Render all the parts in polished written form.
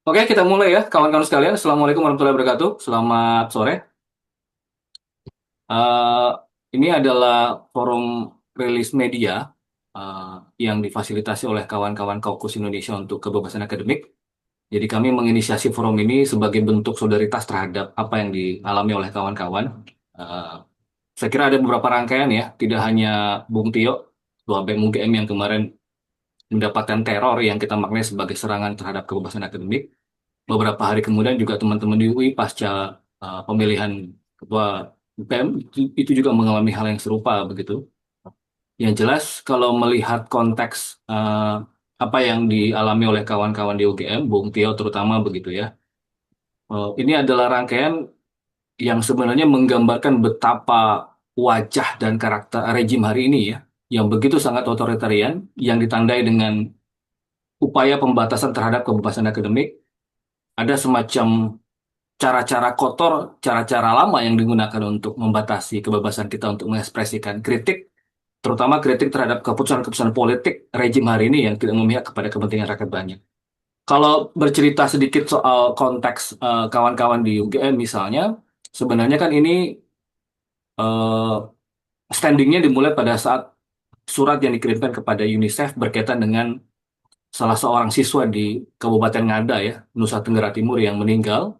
Oke, kita mulai ya, kawan-kawan sekalian. Assalamualaikum warahmatullahi wabarakatuh. Selamat sore. Eh, ini adalah forum rilis media eh, yang difasilitasi oleh kawan-kawan Kaukus Indonesia untuk Kebebasan Akademik. Jadi kami menginisiasi forum ini sebagai bentuk solidaritas terhadap apa yang dialami oleh kawan-kawan. Eh, saya kira ada beberapa rangkaian ya, tidak hanya Bung Tio, Ketua BEM UGM yang kemarin mendapatkan teror yang kita maknai sebagai serangan terhadap kebebasan akademik. Beberapa hari kemudian juga teman-teman di UI pasca pemilihan ketua UPM itu juga mengalami hal yang serupa begitu. Yang jelas kalau melihat konteks apa yang dialami oleh kawan-kawan di UGM, Bung Tio terutama begitu ya. Ini adalah rangkaian yang sebenarnya menggambarkan betapa wajah dan karakter rejim hari ini ya, yang begitu sangat otoritarian, yang ditandai dengan upaya pembatasan terhadap kebebasan akademik, ada semacam cara-cara kotor, cara-cara lama yang digunakan untuk membatasi kebebasan kita untuk mengekspresikan kritik, terutama kritik terhadap keputusan-keputusan politik rejim hari ini yang tidak memihak kepada kepentingan rakyat banyak. Kalau bercerita sedikit soal konteks kawan-kawan di UGM misalnya, sebenarnya kan ini standingnya dimulai pada saat surat yang dikirimkan kepada UNICEF berkaitan dengan salah seorang siswa di Kabupaten Ngada ya, Nusa Tenggara Timur yang meninggal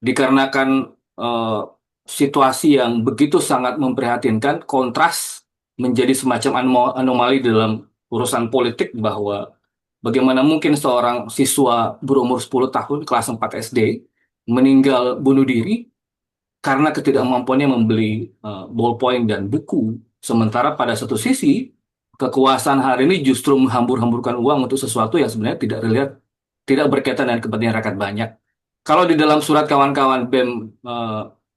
dikarenakan eh, situasi yang begitu sangat memprihatinkan, kontras menjadi semacam anomali dalam urusan politik bahwa bagaimana mungkin seorang siswa berumur 10 tahun kelas 4 SD meninggal bunuh diri karena ketidakmampuannya membeli ballpoint dan buku. Sementara pada satu sisi, kekuasaan hari ini justru menghambur-hamburkan uang untuk sesuatu yang sebenarnya tidak relate, tidak berkaitan dengan kepentingan rakyat banyak. Kalau di dalam surat kawan-kawan BEM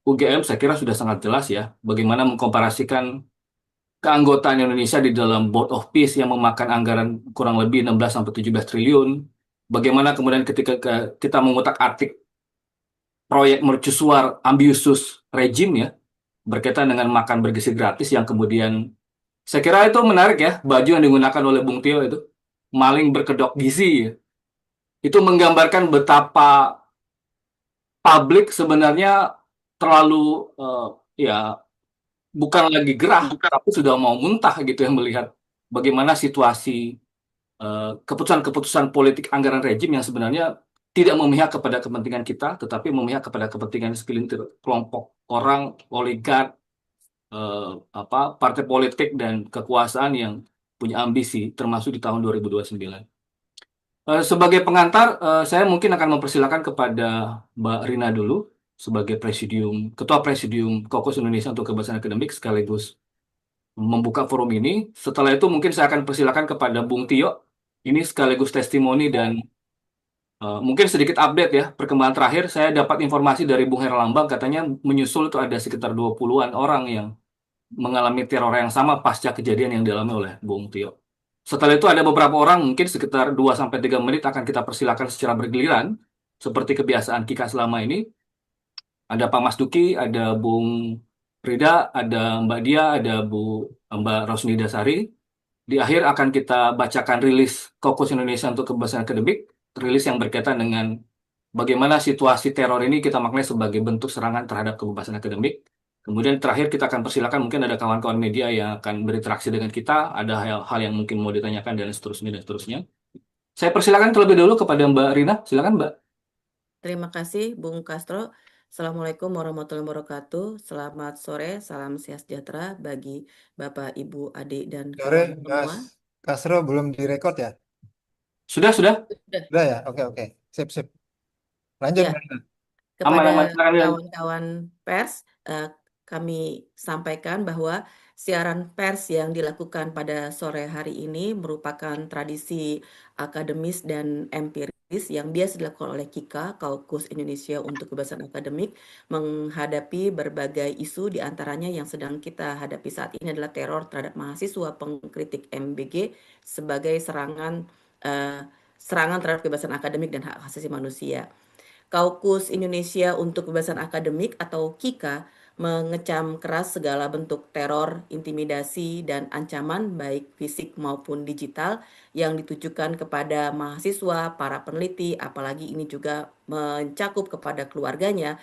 UGM, saya kira sudah sangat jelas ya, bagaimana mengkomparasikan keanggotaan Indonesia di dalam Board of Peace yang memakan anggaran kurang lebih 16 sampai 17 triliun. Bagaimana kemudian ketika kita mengutak-atik proyek mercusuar ambisius rejim ya, berkaitan dengan makan bergizi gratis yang kemudian saya kira itu menarik ya, baju yang digunakan oleh Bung Tio itu maling berkedok gizi ya. Itu menggambarkan betapa publik sebenarnya terlalu eh, ya bukan lagi gerah tapi sudah mau muntah gitu yang melihat bagaimana situasi keputusan-keputusan politik anggaran rejim yang sebenarnya tidak memihak kepada kepentingan kita tetapi memihak kepada kepentingan segelintir kelompok orang oligark eh, partai politik dan kekuasaan yang punya ambisi termasuk di tahun 2029. Sebagai pengantar, saya mungkin akan mempersilakan kepada Mbak Rina dulu sebagai Ketua Presidium Kokus Indonesia untuk Kebebasan Akademik sekaligus membuka forum ini. Setelah itu mungkin saya akan persilakan kepada Bung Tio. Ini sekaligus testimoni dan mungkin sedikit update ya. Perkembangan terakhir saya dapat informasi dari Bung Herlambang katanya menyusul itu ada sekitar 20-an orang yang mengalami teror yang sama pasca kejadian yang dialami oleh Bung Tio. Setelah itu ada beberapa orang, mungkin sekitar 2 sampai 3 menit akan kita persilakan secara bergiliran, seperti kebiasaan kita selama ini. Ada Pak Mas Duki, ada Bung Rida, ada Mbak Dia, ada Mbak Rosni Dasari. Di akhir akan kita bacakan rilis Kokus Indonesia untuk Kebebasan Akademik, rilis yang berkaitan dengan bagaimana situasi teror ini kita maknai sebagai bentuk serangan terhadap kebebasan akademik. Kemudian terakhir kita akan persilakan mungkin ada kawan-kawan media yang akan berinteraksi dengan kita, ada hal-hal yang mungkin mau ditanyakan dan seterusnya dan seterusnya. Saya persilakan terlebih dahulu kepada Mbak Rina. Silakan Mbak. Terima kasih, Bung Castro. Assalamualaikum warahmatullahi wabarakatuh. Selamat sore, salam sehat sejahtera bagi Bapak, Ibu, adik, dan Sore, kawan Mas semua. Kasro belum direkod ya? Sudah, sudah. Sudah. Udah ya? Oke, oke. Sip, sip. Lanjut, Ya, Mbak. Aman, kepada aman. Silakan. kawan-kawan pers, kami sampaikan bahwa siaran pers yang dilakukan pada sore hari ini merupakan tradisi akademis dan empiris yang biasa dilakukan oleh KIKA, Kaukus Indonesia untuk Kebebasan Akademik, menghadapi berbagai isu di antaranya yang sedang kita hadapi saat ini adalah teror terhadap mahasiswa pengkritik MBG sebagai serangan terhadap kebebasan akademik dan hak asasi manusia. Kaukus Indonesia untuk Kebebasan Akademik atau KIKA mengecam keras segala bentuk teror, intimidasi, dan ancaman baik fisik maupun digital yang ditujukan kepada mahasiswa, para peneliti, apalagi ini juga mencakup kepada keluarganya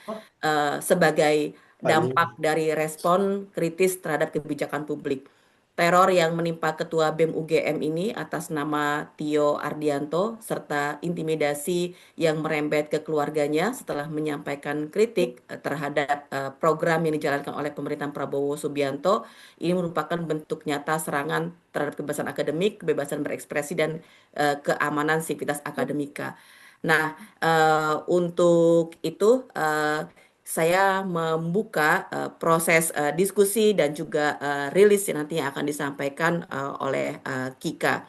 sebagai dampak dari respon kritis terhadap kebijakan publik. Teror yang menimpa Ketua BEM UGM ini atas nama Tio Ardianto serta intimidasi yang merembet ke keluarganya setelah menyampaikan kritik terhadap program yang dijalankan oleh pemerintahan Prabowo Subianto ini merupakan bentuk nyata serangan terhadap kebebasan akademik, kebebasan berekspresi dan keamanan sivitas akademika. Nah, untuk itu saya membuka proses diskusi dan juga rilis yang nantinya akan disampaikan oleh Kika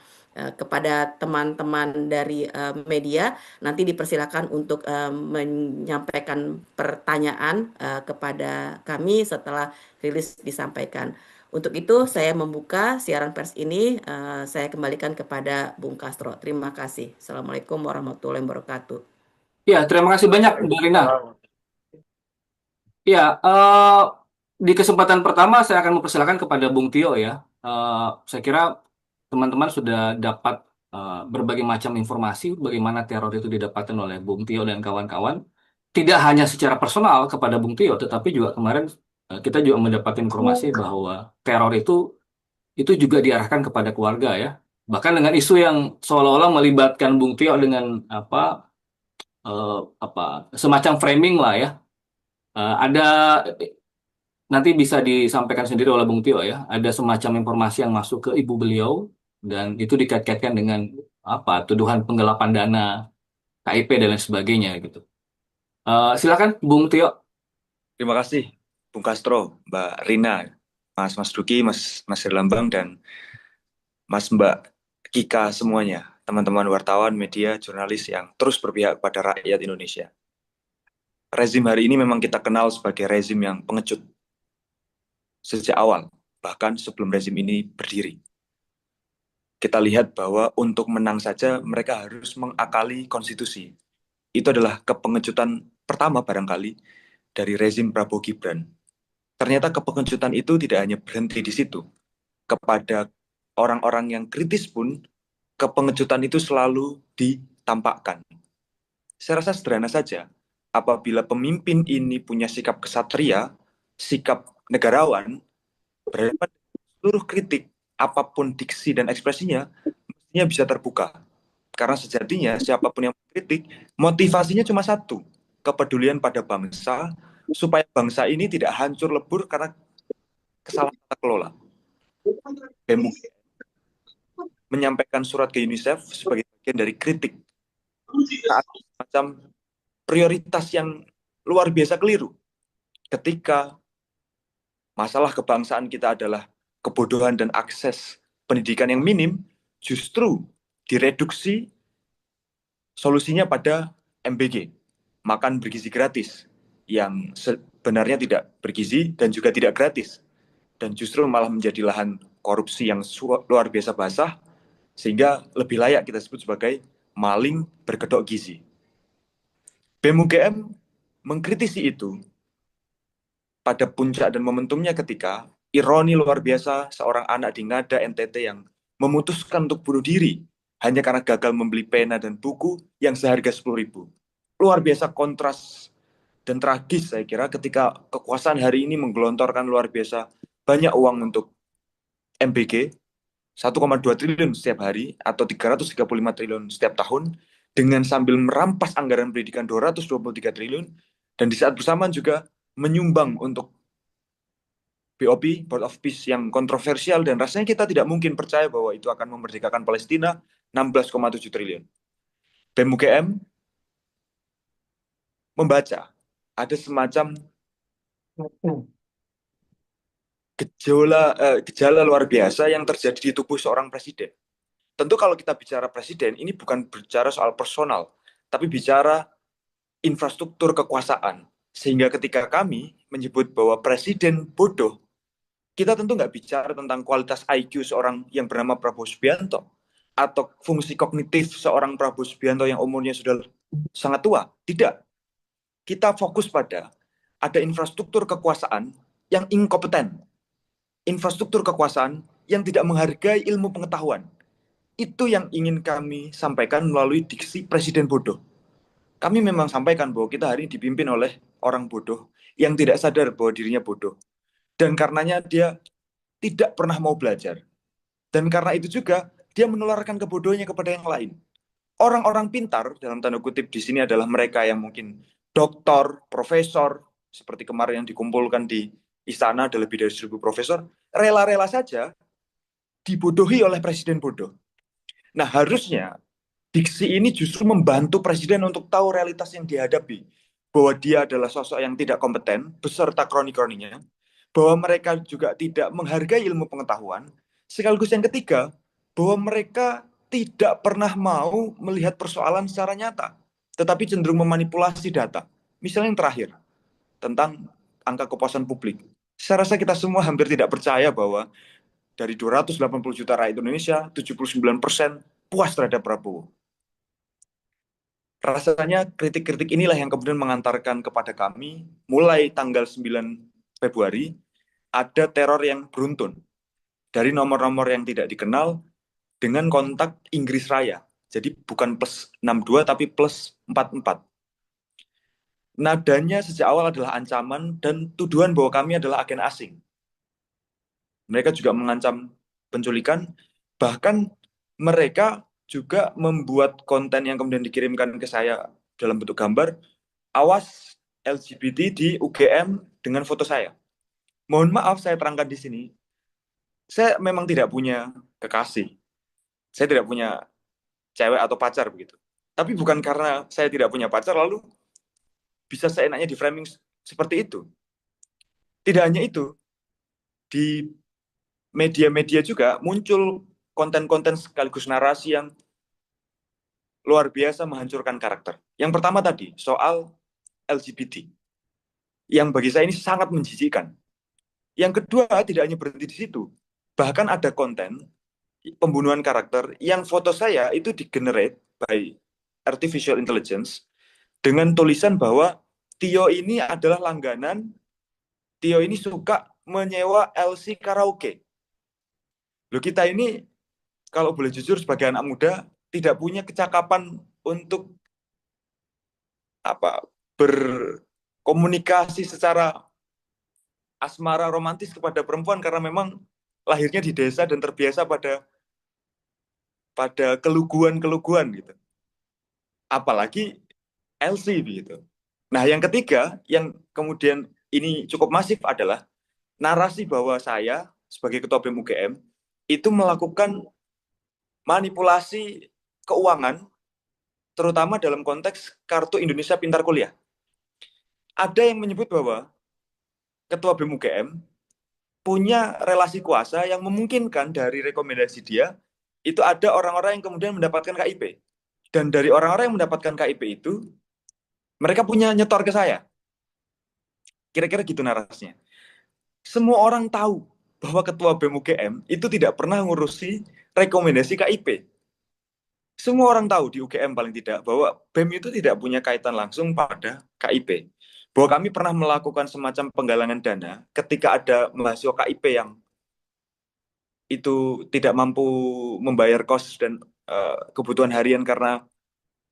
kepada teman-teman dari media. Nanti dipersilakan untuk menyampaikan pertanyaan kepada kami setelah rilis disampaikan. Untuk itu saya membuka siaran pers ini. Saya kembalikan kepada Bung Castro. Terima kasih. Assalamualaikum warahmatullahi wabarakatuh. Ya, terima kasih banyak Mbak Rina. Ya, di kesempatan pertama saya akan mempersilakan kepada Bung Tio ya. Saya kira teman-teman sudah dapat berbagai macam informasi bagaimana teror itu didapatkan oleh Bung Tio dan kawan-kawan. Tidak hanya secara personal kepada Bung Tio, tetapi juga kemarin kita juga mendapatkan informasi bahwa teror itu juga diarahkan kepada keluarga ya. Bahkan dengan isu yang seolah-olah melibatkan Bung Tio dengan eh, apa semacam framing lah ya. Ada nanti bisa disampaikan sendiri oleh Bung Tio ya. Ada semacam informasi yang masuk ke ibu beliau dan itu dikait-kaitkan dengan tuduhan penggelapan dana KIP dan lain sebagainya gitu. Silakan Bung Tio. Terima kasih, Bung Castro, Mbak Rina, Mas Duki, Mas Herlambang, dan Mbak Kika semuanya, teman-teman wartawan, media, jurnalis yang terus berpihak pada rakyat Indonesia. Rezim hari ini memang kita kenal sebagai rezim yang pengecut sejak awal, bahkan sebelum rezim ini berdiri. Kita lihat bahwa untuk menang saja mereka harus mengakali konstitusi. Itu adalah kepengecutan pertama barangkali dari rezim Prabowo Gibran. Ternyata kepengecutan itu tidak hanya berhenti di situ. Kepada orang-orang yang kritis pun, kepengecutan itu selalu ditampakkan. Saya rasa sederhana saja, apabila pemimpin ini punya sikap kesatria, sikap negarawan, berhadapan dengan seluruh kritik, apapun diksi dan ekspresinya, mestinya bisa terbuka. Karena sejatinya siapapun yang mengkritik, motivasinya cuma satu, kepedulian pada bangsa, supaya bangsa ini tidak hancur lebur karena kesalahan tata kelola. BEM menyampaikan surat ke UNICEF sebagai bagian dari kritik saat macam prioritas yang luar biasa keliru. Ketika masalah kebangsaan kita adalah kebodohan dan akses pendidikan yang minim, justru direduksi solusinya pada MBG, makan bergizi gratis, yang sebenarnya tidak bergizi dan juga tidak gratis, dan justru malah menjadi lahan korupsi yang luar biasa basah, sehingga lebih layak kita sebut sebagai maling berkedok gizi. BEM UGM mengkritisi itu pada puncak dan momentumnya ketika ironi luar biasa seorang anak di Ngada NTT yang memutuskan untuk bunuh diri hanya karena gagal membeli pena dan buku yang seharga 10.000. Luar biasa kontras dan tragis saya kira ketika kekuasaan hari ini menggelontorkan luar biasa banyak uang untuk MBG, 1,2 triliun setiap hari atau 335 triliun setiap tahun, dengan sambil merampas anggaran pendidikan 223 triliun, dan di saat bersamaan juga menyumbang untuk BOP, Board of Peace, yang kontroversial, dan rasanya kita tidak mungkin percaya bahwa itu akan memerdekakan Palestina, 16,7 triliun. BEM UGM membaca ada semacam gejala luar biasa yang terjadi di tubuh seorang presiden. Tentu kalau kita bicara presiden, ini bukan bicara soal personal, tapi bicara infrastruktur kekuasaan. Sehingga ketika kami menyebut bahwa presiden bodoh, kita tentu nggak bicara tentang kualitas IQ seorang yang bernama Prabowo Subianto, atau fungsi kognitif seorang Prabowo Subianto yang umurnya sudah sangat tua. Tidak. Kita fokus pada ada infrastruktur kekuasaan yang inkompeten, infrastruktur kekuasaan yang tidak menghargai ilmu pengetahuan. Itu yang ingin kami sampaikan melalui diksi Presiden Bodoh. Kami memang sampaikan bahwa kita hari ini dipimpin oleh orang bodoh yang tidak sadar bahwa dirinya bodoh. Dan karenanya dia tidak pernah mau belajar. Dan karena itu juga dia menularkan kebodohannya kepada yang lain. Orang-orang pintar, dalam tanda kutip di sini adalah mereka yang mungkin doktor, profesor, seperti kemarin yang dikumpulkan di istana ada lebih dari 1.000 profesor, rela-rela saja dibodohi oleh presiden bodoh. Nah, harusnya diksi ini justru membantu presiden untuk tahu realitas yang dihadapi. Bahwa dia adalah sosok yang tidak kompeten, beserta kroni-kroninya. Bahwa mereka juga tidak menghargai ilmu pengetahuan. Sekaligus yang ketiga, bahwa mereka tidak pernah mau melihat persoalan secara nyata, tetapi cenderung memanipulasi data. Misalnya yang terakhir, tentang angka kepuasan publik. Saya rasa kita semua hampir tidak percaya bahwa dari 280 juta rakyat Indonesia, 79% puas terhadap Prabowo. Rasanya kritik-kritik inilah yang kemudian mengantarkan kepada kami, mulai tanggal 9 Februari, ada teror yang beruntun. Dari nomor-nomor yang tidak dikenal, dengan kontak Inggris Raya. Jadi bukan plus 62 tapi plus 44. Nadanya sejak awal adalah ancaman dan tuduhan bahwa kami adalah agen asing. Mereka juga mengancam penculikan, bahkan mereka juga membuat konten yang kemudian dikirimkan ke saya dalam bentuk gambar, awas LGBT di UGM dengan foto saya. Mohon maaf saya terangkan di sini, saya memang tidak punya kekasih. Saya tidak punya cewek atau pacar begitu. Tapi bukan karena saya tidak punya pacar lalu bisa seenaknya di framing seperti itu. Tidak hanya itu, di media-media juga muncul konten-konten sekaligus narasi yang luar biasa menghancurkan karakter. Yang pertama tadi, soal LGBT. Yang bagi saya ini sangat menjijikkan. Yang kedua, tidak hanya berhenti di situ. Bahkan ada konten pembunuhan karakter yang foto saya itu di-generate by artificial intelligence dengan tulisan bahwa Tio ini adalah langganan, Tio ini suka menyewa LC karaoke. Loh, kita ini kalau boleh jujur sebagai anak muda tidak punya kecakapan untuk berkomunikasi secara asmara romantis kepada perempuan karena memang lahirnya di desa dan terbiasa pada keluguan-keluguan gitu. Apalagi LC gitu. Nah, yang ketiga yang kemudian ini cukup masif adalah narasi bahwa saya sebagai ketua BEM UGM itu melakukan manipulasi keuangan terutama dalam konteks kartu Indonesia Pintar Kuliah. Ada yang menyebut bahwa ketua BEM UGM punya relasi kuasa yang memungkinkan dari rekomendasi dia itu ada orang-orang yang kemudian mendapatkan KIP. Dan dari orang-orang yang mendapatkan KIP itu, mereka punya nyetor ke saya. Kira-kira gitu narasinya. Semua orang tahu bahwa ketua BEM UGM itu tidak pernah ngurusi rekomendasi KIP. Semua orang tahu di UGM paling tidak bahwa BEM itu tidak punya kaitan langsung pada KIP. Bahwa kami pernah melakukan semacam penggalangan dana ketika ada mahasiswa KIP yang itu tidak mampu membayar kos dan kebutuhan harian karena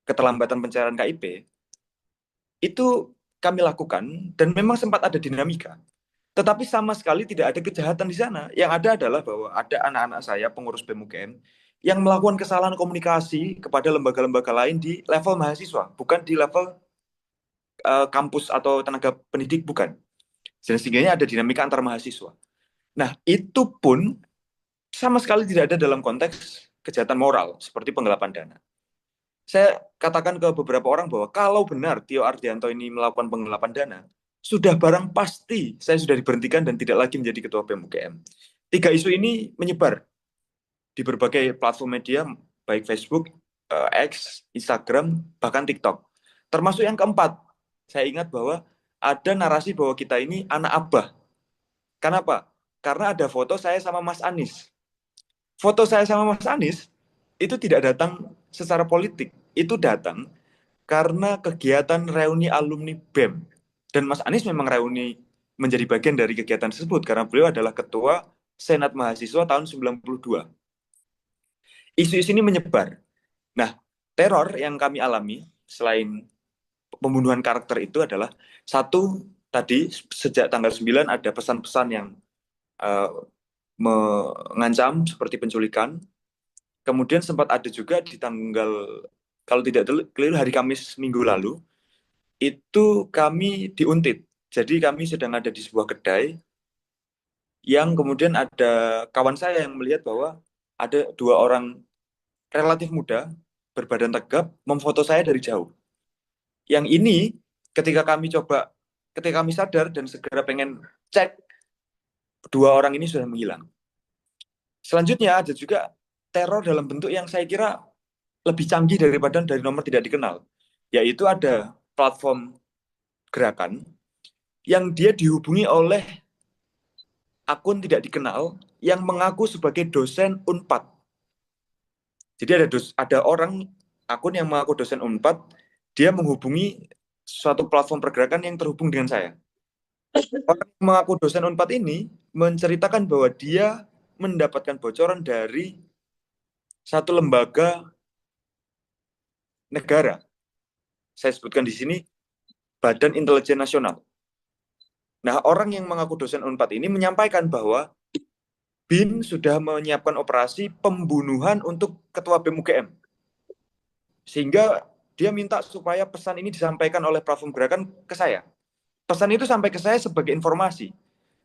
keterlambatan pencairan KIP, itu kami lakukan dan memang sempat ada dinamika. Tetapi sama sekali tidak ada kejahatan di sana. Yang ada adalah bahwa ada anak-anak saya, pengurus BEM UGM, yang melakukan kesalahan komunikasi kepada lembaga-lembaga lain di level mahasiswa, bukan di level kampus atau tenaga pendidik, bukan. Sehingga ada dinamika antar mahasiswa. Nah, itu pun sama sekali tidak ada dalam konteks kejahatan moral, seperti penggelapan dana. Saya katakan ke beberapa orang bahwa kalau benar Tio Ardianto ini melakukan penggelapan dana, sudah barang pasti saya sudah diberhentikan dan tidak lagi menjadi ketua BEM UGM. 3 isu ini menyebar di berbagai platform media, baik Facebook, X, Instagram, bahkan TikTok. Termasuk yang keempat, saya ingat bahwa ada narasi bahwa kita ini anak abah. Kenapa? Karena ada foto saya sama Mas Anies. Foto saya sama Mas Anies itu tidak datang secara politik. Itu datang karena kegiatan reuni alumni BEM. Dan Mas Anies memang reuni menjadi bagian dari kegiatan tersebut karena beliau adalah ketua Senat Mahasiswa tahun 92. Isu-isu ini menyebar. Nah, teror yang kami alami selain pembunuhan karakter itu adalah satu, tadi sejak tanggal 9 ada pesan-pesan yang eh, mengancam seperti penculikan. Kemudian sempat ada juga di tanggal, kalau tidak keliru, hari Kamis minggu lalu, itu kami diuntit. Jadi kami sedang ada di sebuah kedai yang kemudian ada kawan saya yang melihat bahwa ada dua orang relatif muda berbadan tegap memfoto saya dari jauh. Yang ini ketika kami sadar dan segera pengen cek, dua orang ini sudah menghilang. Selanjutnya ada juga teror dalam bentuk yang saya kira lebih canggih daripada dari nomor tidak dikenal, yaitu ada platform gerakan yang dia dihubungi oleh akun tidak dikenal yang mengaku sebagai dosen Unpad. Jadi ada orang akun yang mengaku dosen Unpad, dia menghubungi suatu platform pergerakan yang terhubung dengan saya. Orang yang mengaku dosen Unpad ini menceritakan bahwa dia mendapatkan bocoran dari satu lembaga negara. Saya sebutkan di sini Badan Intelijen Nasional. Nah, orang yang mengaku dosen Unpad ini menyampaikan bahwa BIN sudah menyiapkan operasi pembunuhan untuk Ketua BEM UGM. Sehingga dia minta supaya pesan ini disampaikan oleh platform gerakan ke saya. Pesan itu sampai ke saya sebagai informasi.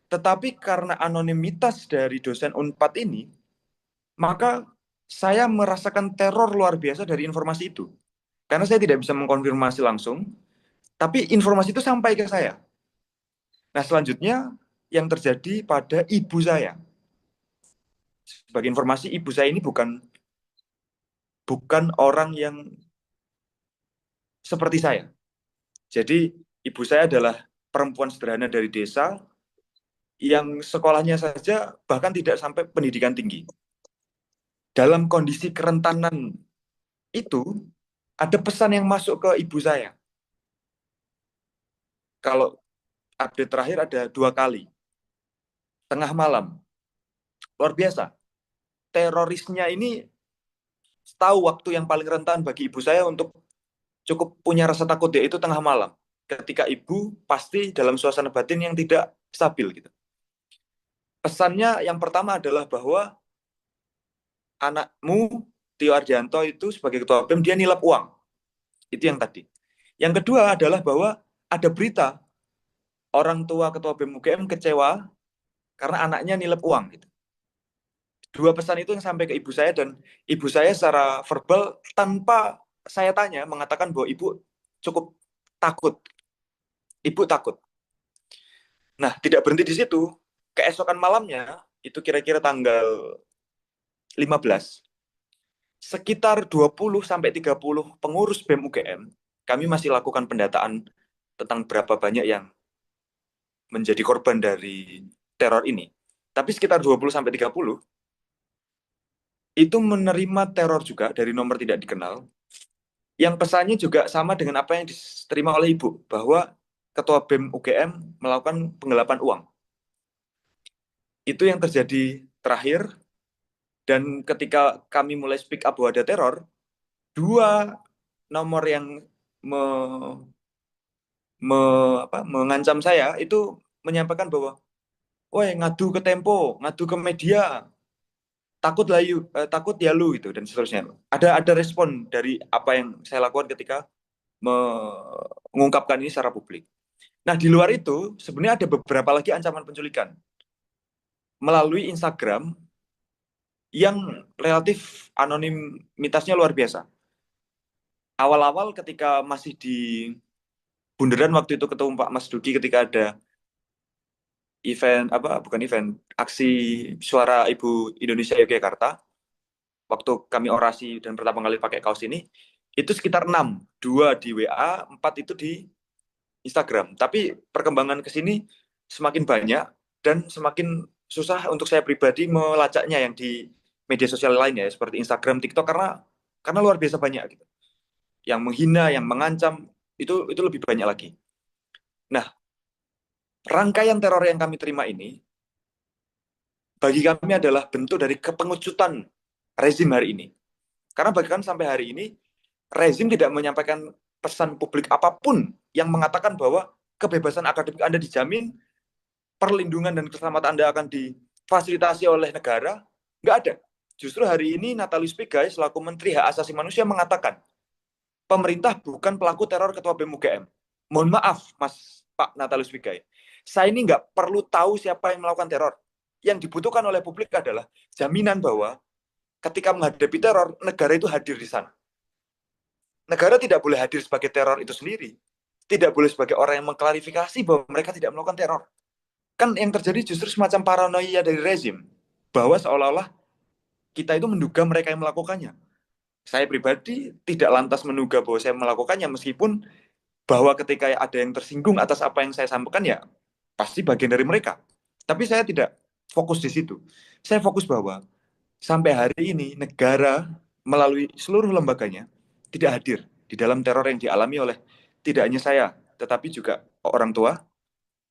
Tetapi karena anonimitas dari dosen Unpad ini, maka saya merasakan teror luar biasa dari informasi itu. Karena saya tidak bisa mengkonfirmasi langsung, tapi informasi itu sampai ke saya. Nah, selanjutnya yang terjadi pada ibu saya. Sebagai informasi, ibu saya ini bukan orang yang seperti saya. Jadi, ibu saya adalah perempuan sederhana dari desa yang sekolahnya saja bahkan tidak sampai pendidikan tinggi. Dalam kondisi kerentanan itu, ada pesan yang masuk ke ibu saya. Kalau update terakhir ada 2 kali. Tengah malam. Luar biasa. Terorisnya ini tahu waktu yang paling rentan bagi ibu saya untuk cukup punya rasa takut, yaitu tengah malam. Ketika ibu pasti dalam suasana batin yang tidak stabil gitu. Pesannya yang pertama adalah bahwa anakmu Tio Ardianto itu sebagai ketua BEM dia nilap uang. Itu yang tadi. Yang kedua adalah bahwa ada berita orang tua ketua BEM UGM kecewa karena anaknya nilap uang gitu. Dua pesan itu yang sampai ke ibu saya, dan ibu saya secara verbal tanpa saya tanya mengatakan bahwa ibu cukup takut. Ibu takut. Nah, tidak berhenti di situ. Keesokan malamnya, itu kira-kira tanggal 15, sekitar 20-30 pengurus BEM UGM, kami masih lakukan pendataan tentang berapa banyak yang menjadi korban dari teror ini. Tapi sekitar 20-30 itu menerima teror juga dari nomor tidak dikenal, yang pesannya juga sama dengan apa yang diterima oleh ibu, bahwa ketua BEM UGM melakukan penggelapan uang. Itu yang terjadi terakhir, dan ketika kami mulai speak up bahwa ada teror, 2 nomor yang mengancam saya itu menyampaikan bahwa, woi ngadu ke Tempo, ngadu ke media, takut ya lu itu, dan seterusnya. Ada respon dari apa yang saya lakukan ketika mengungkapkan ini secara publik. Nah, di luar itu sebenarnya ada beberapa lagi ancaman penculikan melalui Instagram yang relatif anonimitasnya luar biasa. Awal-awal ketika masih di Bundaran, waktu itu ketemu Pak Mas Duki ketika ada aksi suara Ibu Indonesia Yogyakarta, waktu kami orasi dan pertama kali pakai kaos ini, itu sekitar 6, 2 di WA, 4 itu di Instagram. Tapi perkembangan ke sini semakin banyak dan semakin susah untuk saya pribadi melacaknya yang di media sosial lainnya seperti Instagram, TikTok, karena luar biasa banyak gitu. Yang menghina, yang mengancam itu lebih banyak lagi. Nah, rangkaian teror yang kami terima ini bagi kami adalah bentuk dari kepengucutan rezim hari ini. Karena bagi kami sampai hari ini, rezim tidak menyampaikan pesan publik apapun yang mengatakan bahwa kebebasan akademik Anda dijamin, perlindungan dan keselamatan Anda akan difasilitasi oleh negara. Nggak ada. Justru hari ini Natalius Pigai selaku Menteri Hak Asasi Manusia mengatakan, pemerintah bukan pelaku teror Ketua BEM UGM. Mohon maaf, Pak Natalius Pigai. Saya ini nggak perlu tahu siapa yang melakukan teror. Yang dibutuhkan oleh publik adalah jaminan bahwa ketika menghadapi teror, negara itu hadir di sana. Negara tidak boleh hadir sebagai teror itu sendiri. Tidak boleh sebagai orang yang mengklarifikasi bahwa mereka tidak melakukan teror. Kan yang terjadi justru semacam paranoia dari rezim. Bahwa seolah-olah kita itu menduga mereka yang melakukannya. Saya pribadi tidak lantas menduga bahwa saya melakukannya, meskipun bahwa ketika ada yang tersinggung atas apa yang saya sampaikan, ya pasti bagian dari mereka. Tapi saya tidak fokus di situ. Saya fokus bahwa sampai hari ini negara melalui seluruh lembaganya tidak hadir di dalam teror yang dialami oleh tidak hanya saya, tetapi juga orang tua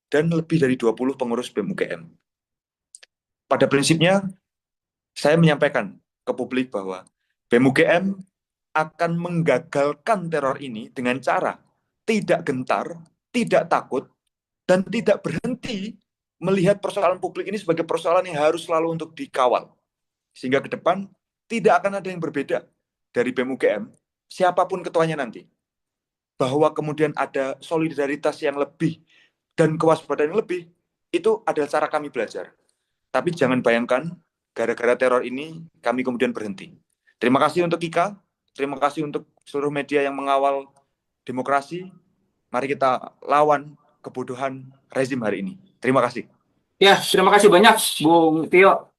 dan lebih dari 20 pengurus BEM UGM. Pada prinsipnya, saya menyampaikan ke publik bahwa BEM UGM akan menggagalkan teror ini dengan cara tidak gentar, tidak takut, dan tidak berhenti melihat persoalan publik ini sebagai persoalan yang harus selalu untuk dikawal. Sehingga ke depan tidak akan ada yang berbeda dari BEM UGM, siapapun ketuanya nanti. Bahwa kemudian ada solidaritas yang lebih dan kewaspadaan yang lebih, itu adalah cara kami belajar. Tapi jangan bayangkan, gara-gara teror ini, kami kemudian berhenti. Terima kasih untuk Kika, terima kasih untuk seluruh media yang mengawal demokrasi. Mari kita lawan kebodohan rezim hari ini. Terima kasih. Ya, terima kasih banyak, Bung Tio.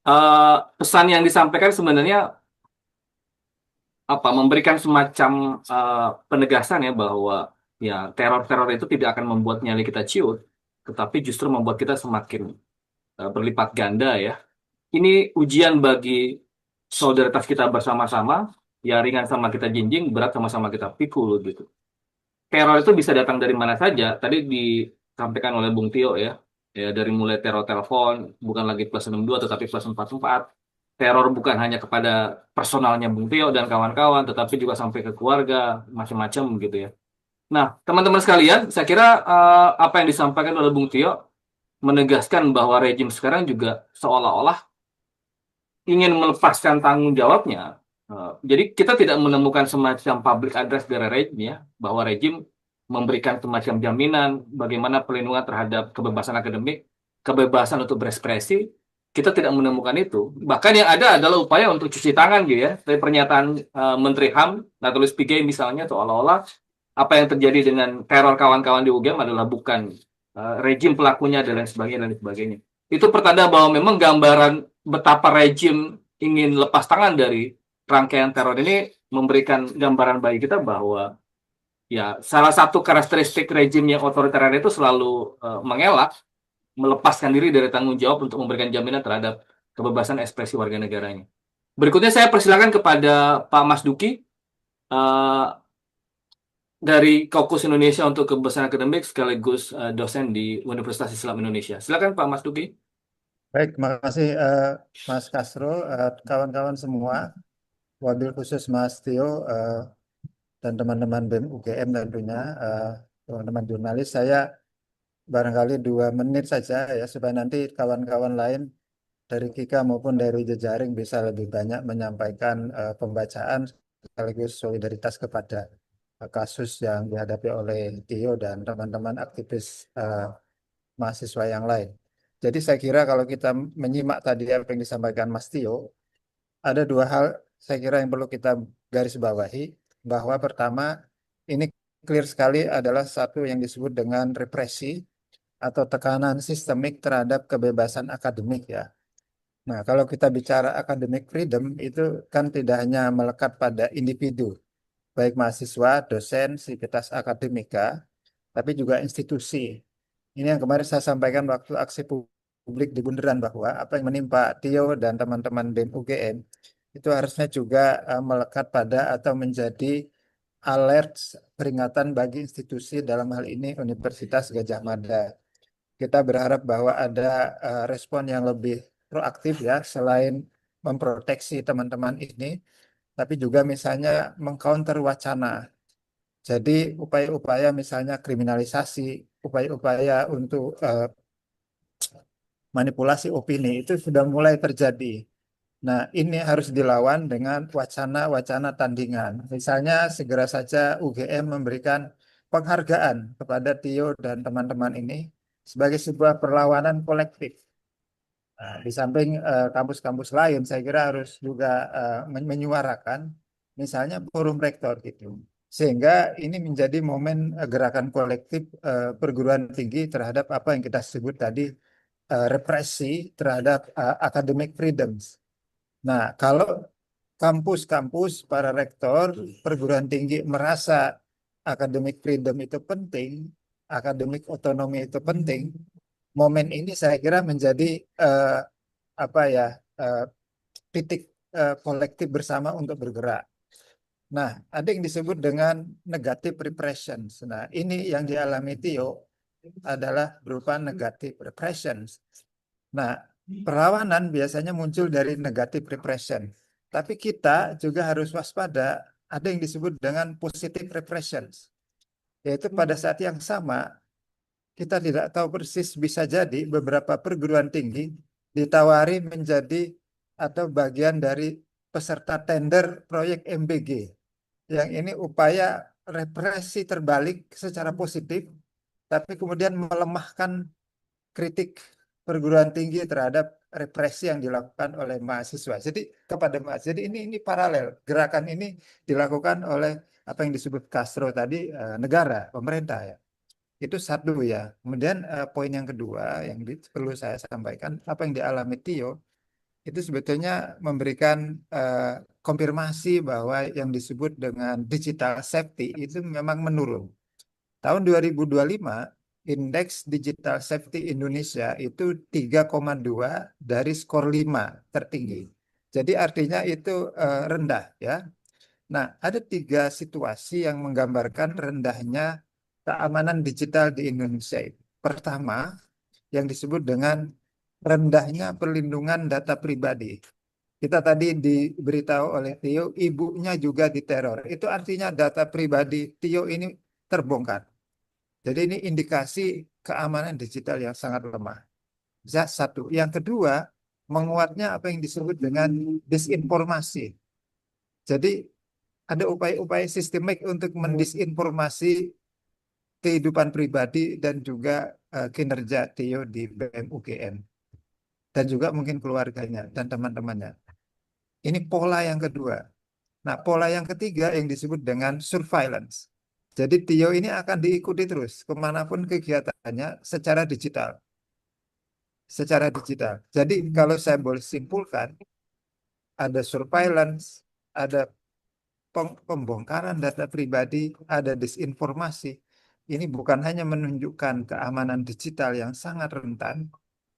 Pesan yang disampaikan sebenarnya memberikan semacam penegasan ya bahwa ya teror-teror itu tidak akan membuat nyali kita ciut, tetapi justru membuat kita semakin berlipat ganda ya. Ini ujian bagi solidaritas kita bersama-sama, ya ringan sama kita jinjing, berat sama-sama kita pikul gitu. Teror itu bisa datang dari mana saja. Tadi disampaikan oleh Bung Tio ya, dari mulai teror telepon, bukan lagi plus 62 tetapi plus 44. Teror bukan hanya kepada personalnya Bung Tio dan kawan-kawan, tetapi juga sampai ke keluarga, macam-macam gitu ya. Nah, teman-teman sekalian, saya kira apa yang disampaikan oleh Bung Tio menegaskan bahwa rejim sekarang juga seolah-olah ingin melepaskan tanggung jawabnya. Jadi kita tidak menemukan semacam public address dari rejim ya, bahwa rejim memberikan semacam jaminan bagaimana perlindungan terhadap kebebasan akademik, kebebasan untuk berekspresi. Kita tidak menemukan itu. Bahkan yang ada adalah upaya untuk cuci tangan gitu ya. Dari pernyataan Menteri HAM, Natalius Pigai misalnya, seolah-olah apa yang terjadi dengan teror kawan-kawan di UGM adalah bukan rejim pelakunya dan lain sebagainya dan lain sebagainya. Itu pertanda bahwa memang gambaran betapa rejim ingin lepas tangan dari rangkaian teror ini memberikan gambaran bagi kita bahwa ya salah satu karakteristik rejim yang otoriter itu selalu mengelak melepaskan diri dari tanggung jawab untuk memberikan jaminan terhadap kebebasan ekspresi warga negaranya. Berikutnya saya persilakan kepada Pak Mas Duki dari Kaukus Indonesia untuk Kebebasan Akademik sekaligus dosen di Universitas Islam Indonesia. Silakan Pak Mas Duki. Baik, terima kasih Mas Kasro, kawan-kawan semua, wabil khusus Mas Tio dan teman-teman BEM UGM tentunya, teman-teman jurnalis. Saya barangkali 2 menit saja ya, supaya nanti kawan-kawan lain dari Kika maupun dari jejaring bisa lebih banyak menyampaikan pembacaan sekaligus solidaritas kepada kasus yang dihadapi oleh Tio dan teman-teman aktivis mahasiswa yang lain. Jadi saya kira kalau kita menyimak tadi apa yang disampaikan Mas Tio, ada 2 hal saya kira yang perlu kita garis bawahi, bahwa pertama ini clear sekali adalah satu yang disebut dengan represi atau tekanan sistemik terhadap kebebasan akademik ya. Nah, kalau kita bicara academic freedom itu kan tidak hanya melekat pada individu, baik mahasiswa, dosen, sivitas akademika, tapi juga institusi. Ini yang kemarin saya sampaikan waktu aksi publik di Bundaran, bahwa apa yang menimpa Tio dan teman-teman BEM UGM itu harusnya juga melekat pada atau menjadi alert peringatan bagi institusi dalam hal ini Universitas Gadjah Mada. Kita berharap bahwa ada respon yang lebih proaktif ya, selain memproteksi teman-teman ini, tapi juga misalnya mengcounter wacana. Jadi upaya-upaya misalnya kriminalisasi, upaya-upaya untuk manipulasi opini itu sudah mulai terjadi. Nah, ini harus dilawan dengan wacana-wacana tandingan. Misalnya segera saja UGM memberikan penghargaan kepada Tio dan teman-teman ini sebagai sebuah perlawanan kolektif. Nah, di samping kampus-kampus lain, saya kira harus juga menyuarakan, misalnya forum rektor gitu, sehingga ini menjadi momen gerakan kolektif perguruan tinggi terhadap apa yang kita sebut tadi represi terhadap academic freedoms. Nah, kalau kampus-kampus, para rektor, perguruan tinggi merasa academic freedom itu penting, akademik otonomi itu penting, momen ini saya kira menjadi apa ya eh, titik kolektif bersama untuk bergerak. Nah, ada yang disebut dengan negative repressions. Nah, ini yang dialami Tio adalah berupa negative repressions. Nah, perlawanan biasanya muncul dari negative repression. Tapi kita juga harus waspada, ada yang disebut dengan positive repressions. Yaitu pada saat yang sama, kita tidak tahu persis, bisa jadi beberapa perguruan tinggi ditawari menjadi atau bagian dari peserta tender proyek MBG. Yang ini upaya represi terbalik secara positif, tapi kemudian melemahkan kritik perguruan tinggi terhadap represi yang dilakukan oleh mahasiswa. Jadi kepada mahasiswa. Jadi ini paralel. Gerakan ini dilakukan oleh apa yang disebut Castro tadi, negara, pemerintah ya. Itu satu ya. Kemudian poin yang kedua yang perlu saya sampaikan, apa yang dialami Tio itu sebetulnya memberikan konfirmasi bahwa yang disebut dengan digital safety itu memang menurun. Tahun 2025, indeks digital safety Indonesia itu 3,2 dari skor 5 tertinggi. Jadi artinya itu rendah ya. Nah, ada 3 situasi yang menggambarkan rendahnya keamanan digital di Indonesia. Pertama, yang disebut dengan rendahnya perlindungan data pribadi. Kita tadi diberitahu oleh Tio, ibunya juga diteror. Itu artinya data pribadi Tio ini terbongkar. Jadi ini indikasi keamanan digital yang sangat lemah. Satu. Yang kedua, menguatnya apa yang disebut dengan disinformasi. Jadi ada upaya-upaya sistemik untuk mendisinformasi kehidupan pribadi dan juga kinerja Tio di BEM UGM. Dan juga mungkin keluarganya dan teman-temannya. Ini pola yang kedua. Nah, pola yang ketiga yang disebut dengan surveillance. Jadi Tio ini akan diikuti terus kemanapun kegiatannya secara digital. Secara digital. Jadi kalau saya boleh simpulkan, ada surveillance, ada pembongkaran data pribadi, ada disinformasi. Ini bukan hanya menunjukkan keamanan digital yang sangat rentan,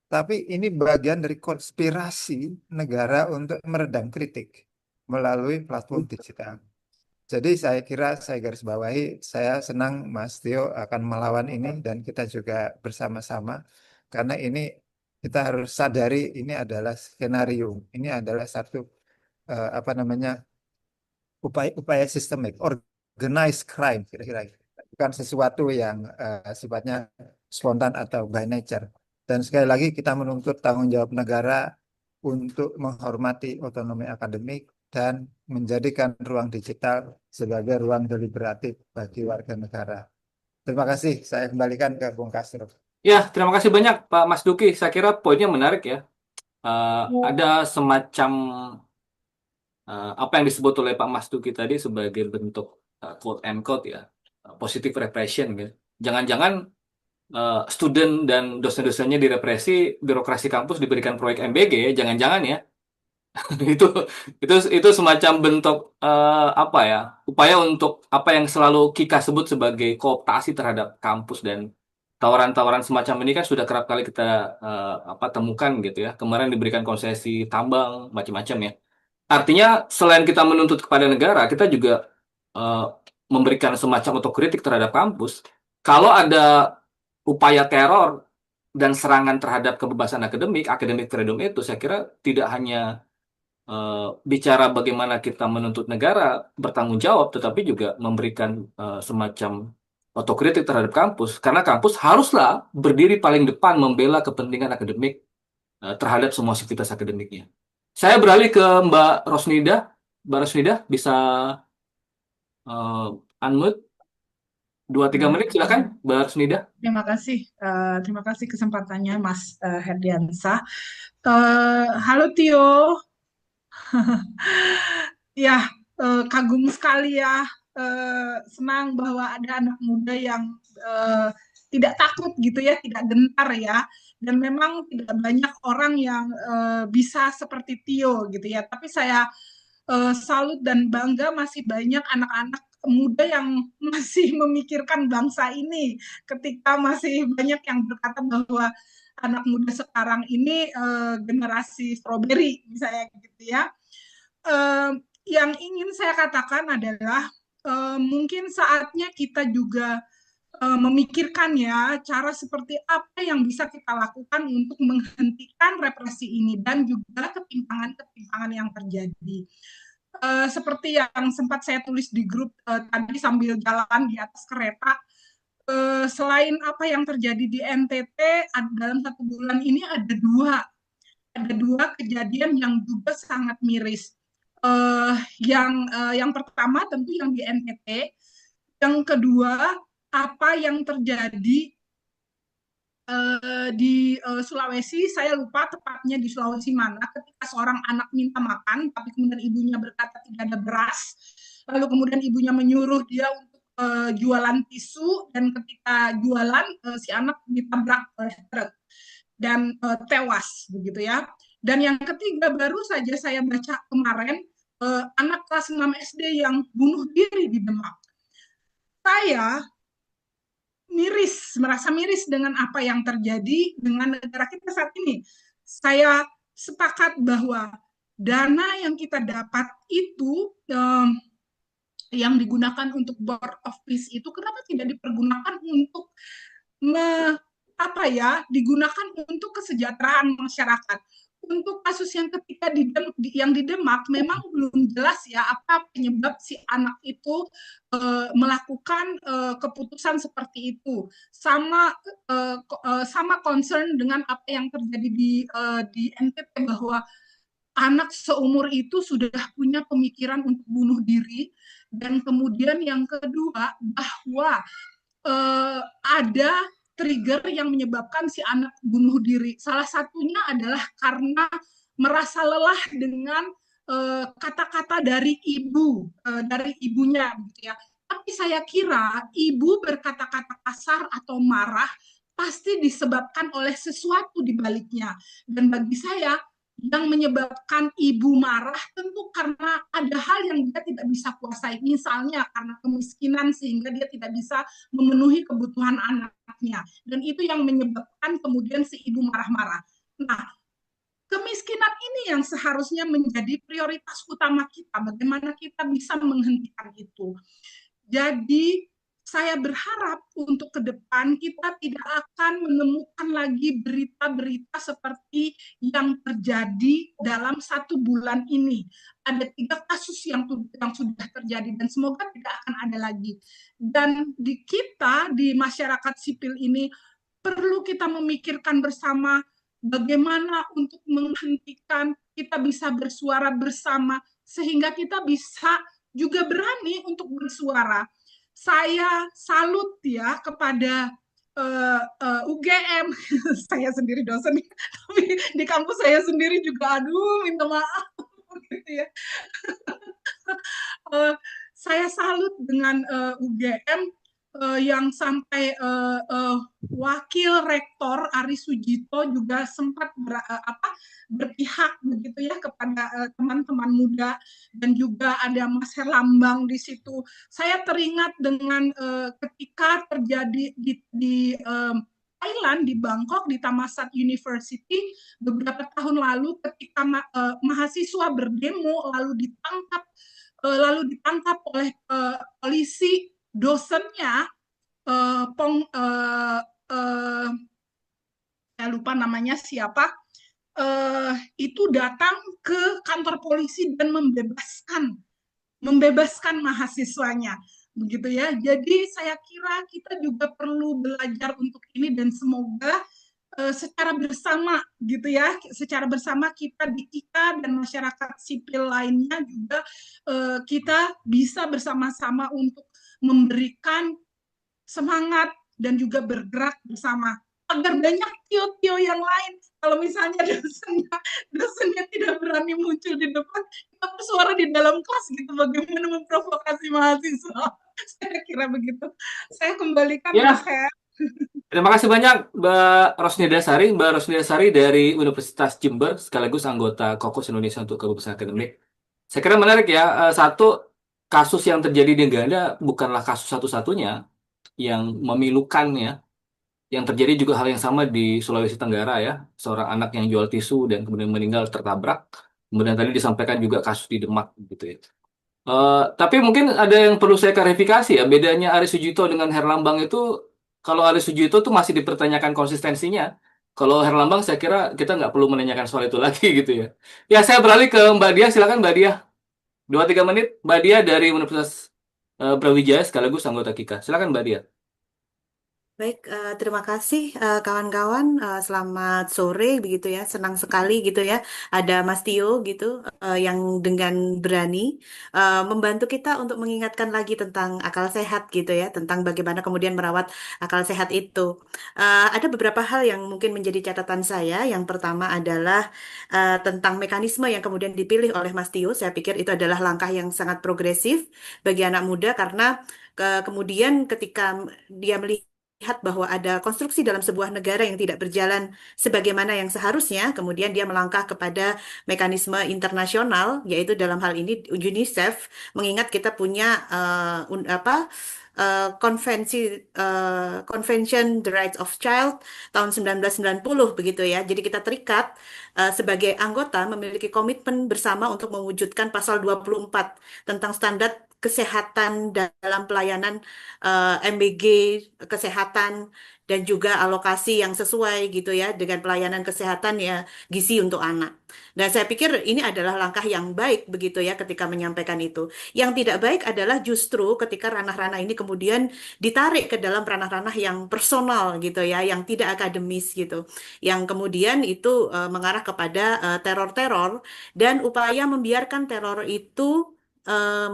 tapi ini bagian dari konspirasi negara untuk meredam kritik melalui platform digital. Jadi saya kira saya garis bawahi, saya senang Mas Tio akan melawan ini dan kita juga bersama-sama karena ini kita harus sadari ini adalah skenario, ini adalah satu apa namanya upaya sistemik, organized crime kira-kira, bukan sesuatu yang sifatnya spontan atau by nature. Dan sekali lagi kita menuntut tanggung jawab negara untuk menghormati otonomi akademik dan menjadikan ruang digital sebagai ruang deliberatif bagi warga negara. Terima kasih, saya kembalikan ke Bung Castro. Ya, terima kasih banyak Pak Mas Duki. Saya kira poinnya menarik ya. Ada semacam apa yang disebut oleh Pak Mas Duki tadi sebagai bentuk quote and quote ya, positive repression gitu. Jangan-jangan student dan dosen-dosennya direpresi, birokrasi kampus diberikan proyek MBG, jangan-jangan ya. itu itu semacam bentuk apa ya, upaya untuk apa yang selalu Kika sebut sebagai kooptasi terhadap kampus, dan tawaran-tawaran semacam ini kan sudah kerap kali kita apa temukan gitu ya. Kemarin diberikan konsesi tambang macam-macam ya. Artinya selain kita menuntut kepada negara, kita juga eh, memberikan semacam otokritik terhadap kampus, kalau ada upaya teror dan serangan terhadap kebebasan akademik, academic freedom itu, saya kira tidak hanya bicara bagaimana kita menuntut negara bertanggung jawab, tetapi juga memberikan semacam otokritik terhadap kampus, karena kampus haruslah berdiri paling depan membela kepentingan akademik terhadap semua aktivitas akademiknya. Saya beralih ke Mbak Rosnida. Mbak Rosnida bisa unmute 2-3 menit, silakan Mbak Rosnida. Terima kasih kesempatannya Mas Herdiansah. Halo Tio, ya kagum sekali ya, senang bahwa ada anak muda yang tidak takut gitu ya, tidak gentar ya, dan memang tidak banyak orang yang bisa seperti Tio gitu ya. Tapi saya salut dan bangga masih banyak anak-anak muda yang masih memikirkan bangsa ini, ketika masih banyak yang berkata bahwa anak muda sekarang ini generasi strawberry misalnya gitu ya. Yang ingin saya katakan adalah mungkin saatnya kita juga memikirkan ya cara seperti apa yang bisa kita lakukan untuk menghentikan represi ini dan juga ketimpangan-ketimpangan yang terjadi. Seperti yang sempat saya tulis di grup tadi sambil jalan di atas kereta, selain apa yang terjadi di NTT, dalam 1 bulan ini ada dua kejadian yang juga sangat miris. Yang pertama tentu yang di NTT, yang kedua apa yang terjadi di Sulawesi, saya lupa tepatnya di Sulawesi mana, ketika seorang anak minta makan, tapi kemudian ibunya berkata tidak ada beras, lalu kemudian ibunya menyuruh dia untuk jualan tisu, dan ketika jualan si anak ditabrak oleh truk dan tewas begitu ya. Dan yang ketiga baru saja saya baca kemarin, anak kelas 6 SD yang bunuh diri di Demak. Saya merasa miris dengan apa yang terjadi dengan negara kita saat ini. Saya sepakat bahwa dana yang kita dapat itu yang digunakan untuk Board of Peace itu kenapa tidak dipergunakan untuk digunakan untuk kesejahteraan masyarakat. Untuk kasus yang ketika yang di Demak memang belum jelas ya apa penyebab si anak itu melakukan keputusan seperti itu. Sama concern dengan apa yang terjadi di NTT, bahwa anak seumur itu sudah punya pemikiran untuk bunuh diri. Dan kemudian yang kedua, bahwa ada trigger yang menyebabkan si anak bunuh diri. Salah satunya adalah karena merasa lelah dengan kata-kata dari ibunya gitu ya. Tapi saya kira ibu berkata-kata kasar atau marah pasti disebabkan oleh sesuatu di baliknya. Dan bagi saya, yang menyebabkan ibu marah tentu karena ada hal yang dia tidak bisa kuasai, misalnya karena kemiskinan sehingga dia tidak bisa memenuhi kebutuhan anaknya, dan itu yang menyebabkan kemudian si ibu marah-marah. Nah, kemiskinan ini yang seharusnya menjadi prioritas utama kita, bagaimana kita bisa menghentikan itu. Jadi saya berharap untuk ke depan kita tidak akan menemukan lagi berita-berita seperti yang terjadi dalam 1 bulan ini. Ada 3 kasus yang sudah terjadi dan semoga tidak akan ada lagi. Dan di masyarakat sipil ini perlu kita memikirkan bersama bagaimana untuk menghentikan, kita bisa bersuara bersama sehingga kita bisa juga berani untuk bersuara. Saya salut ya kepada UGM. Saya sendiri dosen, tapi di kampus saya sendiri juga minta maaf gitu ya. Saya salut dengan UGM yang sampai wakil rektor Ari Sujito juga sempat berpihak begitu ya kepada teman-teman muda, dan juga ada Mas Herlambang di situ. Saya teringat dengan ketika terjadi di Thailand, di Bangkok, di Thammasat University beberapa tahun lalu, ketika mahasiswa berdemo lalu ditangkap lalu ditangkap oleh polisi, dosennya saya lupa namanya siapa, itu datang ke kantor polisi dan membebaskan mahasiswanya, begitu ya. Jadi saya kira kita juga perlu belajar untuk ini dan semoga secara bersama gitu ya, secara bersama kita di IKA dan masyarakat sipil lainnya juga kita bisa bersama-sama untuk memberikan semangat dan juga bergerak bersama agar banyak tio-tio yang lain. Kalau misalnya dosennya tidak berani muncul di depan, kita bersuara di dalam kelas gitu, bagaimana memprovokasi mahasiswa. Saya kira begitu. Saya kembalikan ke Ya, saya. terima kasih banyak Mbak Rosnida Sari. Mbak Rosnida Sari dari Universitas Jember, sekaligus anggota Kokus Indonesia untuk Kebebasan Akademik. Saya kira menarik ya, satu, kasus yang terjadi di Uganda bukanlah kasus satu-satunya yang memilukan ya. Yang terjadi juga hal yang sama di Sulawesi Tenggara ya, seorang anak yang jual tisu dan kemudian meninggal tertabrak. Kemudian tadi disampaikan juga kasus di Demak gitu ya. Tapi mungkin ada yang perlu saya klarifikasi ya, bedanya Aris Sujito dengan Herlambang itu, kalau Aris Sujito tuh masih dipertanyakan konsistensinya. Kalau Herlambang saya kira kita nggak perlu menanyakan soal itu lagi gitu ya. Ya saya beralih ke Mbak Dia, silakan Mbak Dia. 2-3 menit, Mbak Dia dari Universitas Brawijaya sekaligus anggota KIKA. Silakan Mbak Dia. Baik, terima kasih kawan-kawan. Selamat sore begitu ya. Senang sekali gitu ya. Ada Mas Tio gitu yang dengan berani membantu kita untuk mengingatkan lagi tentang akal sehat gitu ya, tentang bagaimana kemudian merawat akal sehat itu. Ada beberapa hal yang mungkin menjadi catatan saya. Yang pertama adalah tentang mekanisme yang kemudian dipilih oleh Mas Tio. Saya pikir itu adalah langkah yang sangat progresif bagi anak muda karena kemudian ketika dia melihat bahwa ada konstruksi dalam sebuah negara yang tidak berjalan sebagaimana yang seharusnya, kemudian dia melangkah kepada mekanisme internasional, yaitu dalam hal ini UNICEF, mengingat kita punya Convention the Rights of Child tahun 1990 begitu ya. Jadi kita terikat sebagai anggota memiliki komitmen bersama untuk mewujudkan pasal 24 tentang standar kesehatan dalam pelayanan MBG kesehatan dan juga alokasi yang sesuai gitu ya dengan pelayanan kesehatan ya gizi untuk anak. Dan saya pikir ini adalah langkah yang baik begitu ya ketika menyampaikan itu. Yang tidak baik adalah justru ketika ranah-ranah ini kemudian ditarik ke dalam ranah-ranah yang personal gitu ya, yang tidak akademis gitu. Yang kemudian itu mengarah kepada teror-teror dan upaya membiarkan teror itu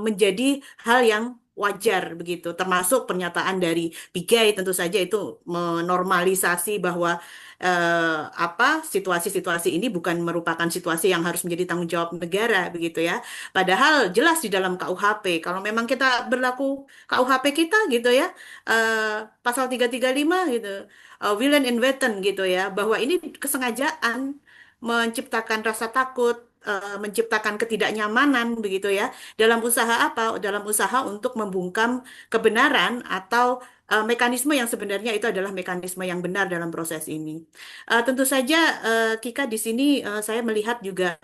menjadi hal yang wajar begitu, termasuk pernyataan dari Pigai tentu saja itu menormalisasi bahwa situasi-situasi ini bukan merupakan situasi yang harus menjadi tanggung jawab negara begitu ya. Padahal jelas di dalam KUHP kalau memang kita berlaku KUHP kita gitu ya, pasal 335 gitu, Willen and Wetten gitu ya, bahwa ini kesengajaan menciptakan rasa takut, menciptakan ketidaknyamanan begitu ya. Dalam usaha apa? Dalam usaha untuk membungkam kebenaran atau mekanisme yang sebenarnya itu adalah mekanisme yang benar dalam proses ini. Tentu saja Kika di sini saya melihat juga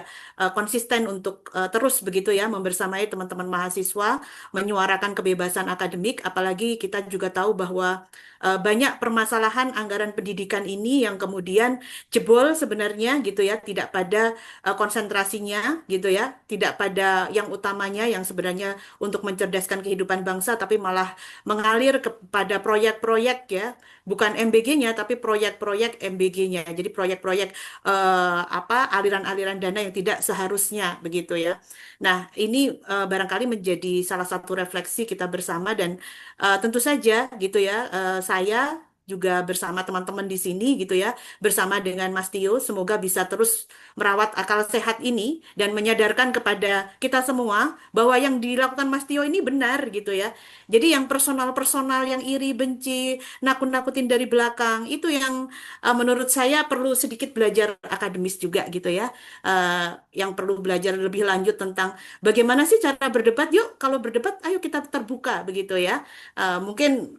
konsisten untuk terus begitu ya membersamai teman-teman mahasiswa menyuarakan kebebasan akademik, apalagi kita juga tahu bahwa banyak permasalahan anggaran pendidikan ini yang kemudian jebol sebenarnya gitu ya, tidak pada konsentrasinya gitu ya, tidak pada yang utamanya yang sebenarnya untuk mencerdaskan kehidupan bangsa, tapi malah mengalir kepada proyek-proyek ya, bukan MBG-nya tapi proyek-proyek MBG-nya. Jadi proyek-proyek aliran-aliran dana yang tidak seharusnya begitu ya. Nah, ini barangkali menjadi salah satu refleksi kita bersama dan tentu saja gitu ya, saya juga bersama teman-teman di sini gitu ya, bersama dengan Mas Tio, semoga bisa terus merawat akal sehat ini dan menyadarkan kepada kita semua bahwa yang dilakukan Mas Tio ini benar gitu ya. Jadi yang personal-personal, yang iri, benci, nakut-nakutin dari belakang, itu yang menurut saya perlu sedikit belajar akademis juga gitu ya. Yang perlu belajar lebih lanjut tentang bagaimana sih cara berdebat. Yuk, kalau berdebat, ayo kita terbuka begitu ya. Mungkin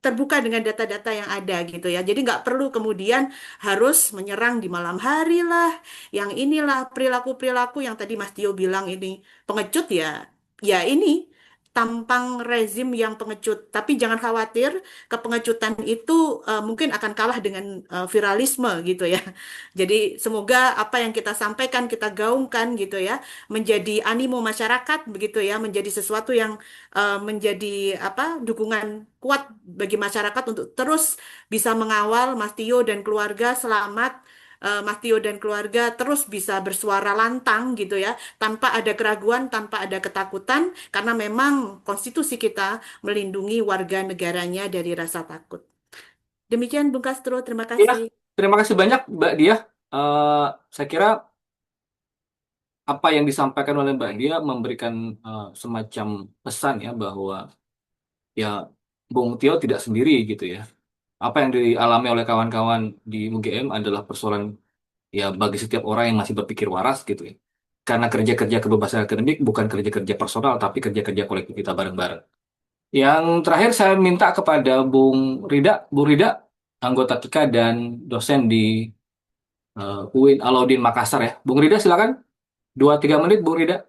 terbuka dengan data-data yang ada gitu ya. Jadi nggak perlu kemudian harus menyerang di malam hari lah, yang inilah perilaku-perilaku yang tadi Mas Tio bilang ini pengecut ya. ya ini tampang rezim yang pengecut. Tapi jangan khawatir, kepengecutan itu mungkin akan kalah dengan viralisme gitu ya. Jadi semoga apa yang kita sampaikan, kita gaungkan gitu ya, menjadi animo masyarakat begitu ya, menjadi sesuatu yang menjadi apa dukungan kuat bagi masyarakat untuk terus bisa mengawal Mas Tio dan keluarga selamat. Mas Tio dan keluarga terus bisa bersuara lantang gitu ya, tanpa ada keraguan, tanpa ada ketakutan, karena memang konstitusi kita melindungi warga negaranya dari rasa takut. Demikian Bung Castro, terima Iya, kasih. terima kasih banyak Mbak Dia. Eh, saya kira apa yang disampaikan oleh Mbak Dia memberikan semacam pesan ya bahwa ya Bung Tio tidak sendiri gitu ya. Apa yang dialami oleh kawan-kawan di UGM adalah persoalan ya bagi setiap orang yang masih berpikir waras gitu ya. Karena kerja-kerja kebebasan akademik bukan kerja-kerja personal tapi kerja-kerja kolektif kita bareng-bareng. Yang terakhir saya minta kepada Bung Rida, anggota KIKA dan dosen di UIN Alauddin Makassar ya. Bung Rida silakan 2-3 menit Bung Rida.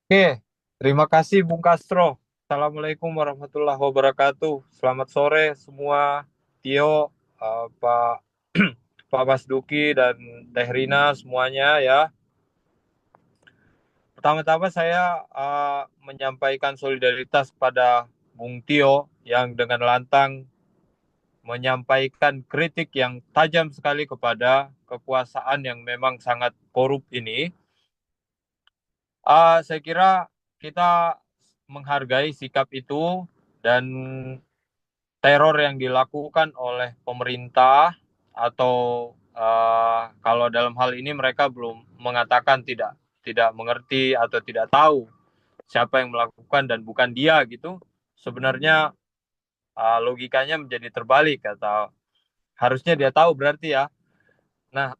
Oke, terima kasih Bung Castro. Assalamualaikum warahmatullahi wabarakatuh. Selamat sore semua, Tio, Pak Pak Basduki dan Teh Rina semuanya ya. Pertama-tama saya menyampaikan solidaritas pada Bung Tio yang dengan lantang menyampaikan kritik yang tajam sekali kepada kekuasaan yang memang sangat korup ini. Saya kira kita menghargai sikap itu dan teror yang dilakukan oleh pemerintah atau kalau dalam hal ini mereka belum mengatakan tidak mengerti atau tidak tahu siapa yang melakukan dan bukan dia gitu. Sebenarnya logikanya menjadi terbalik atau harusnya dia tahu berarti ya. Nah,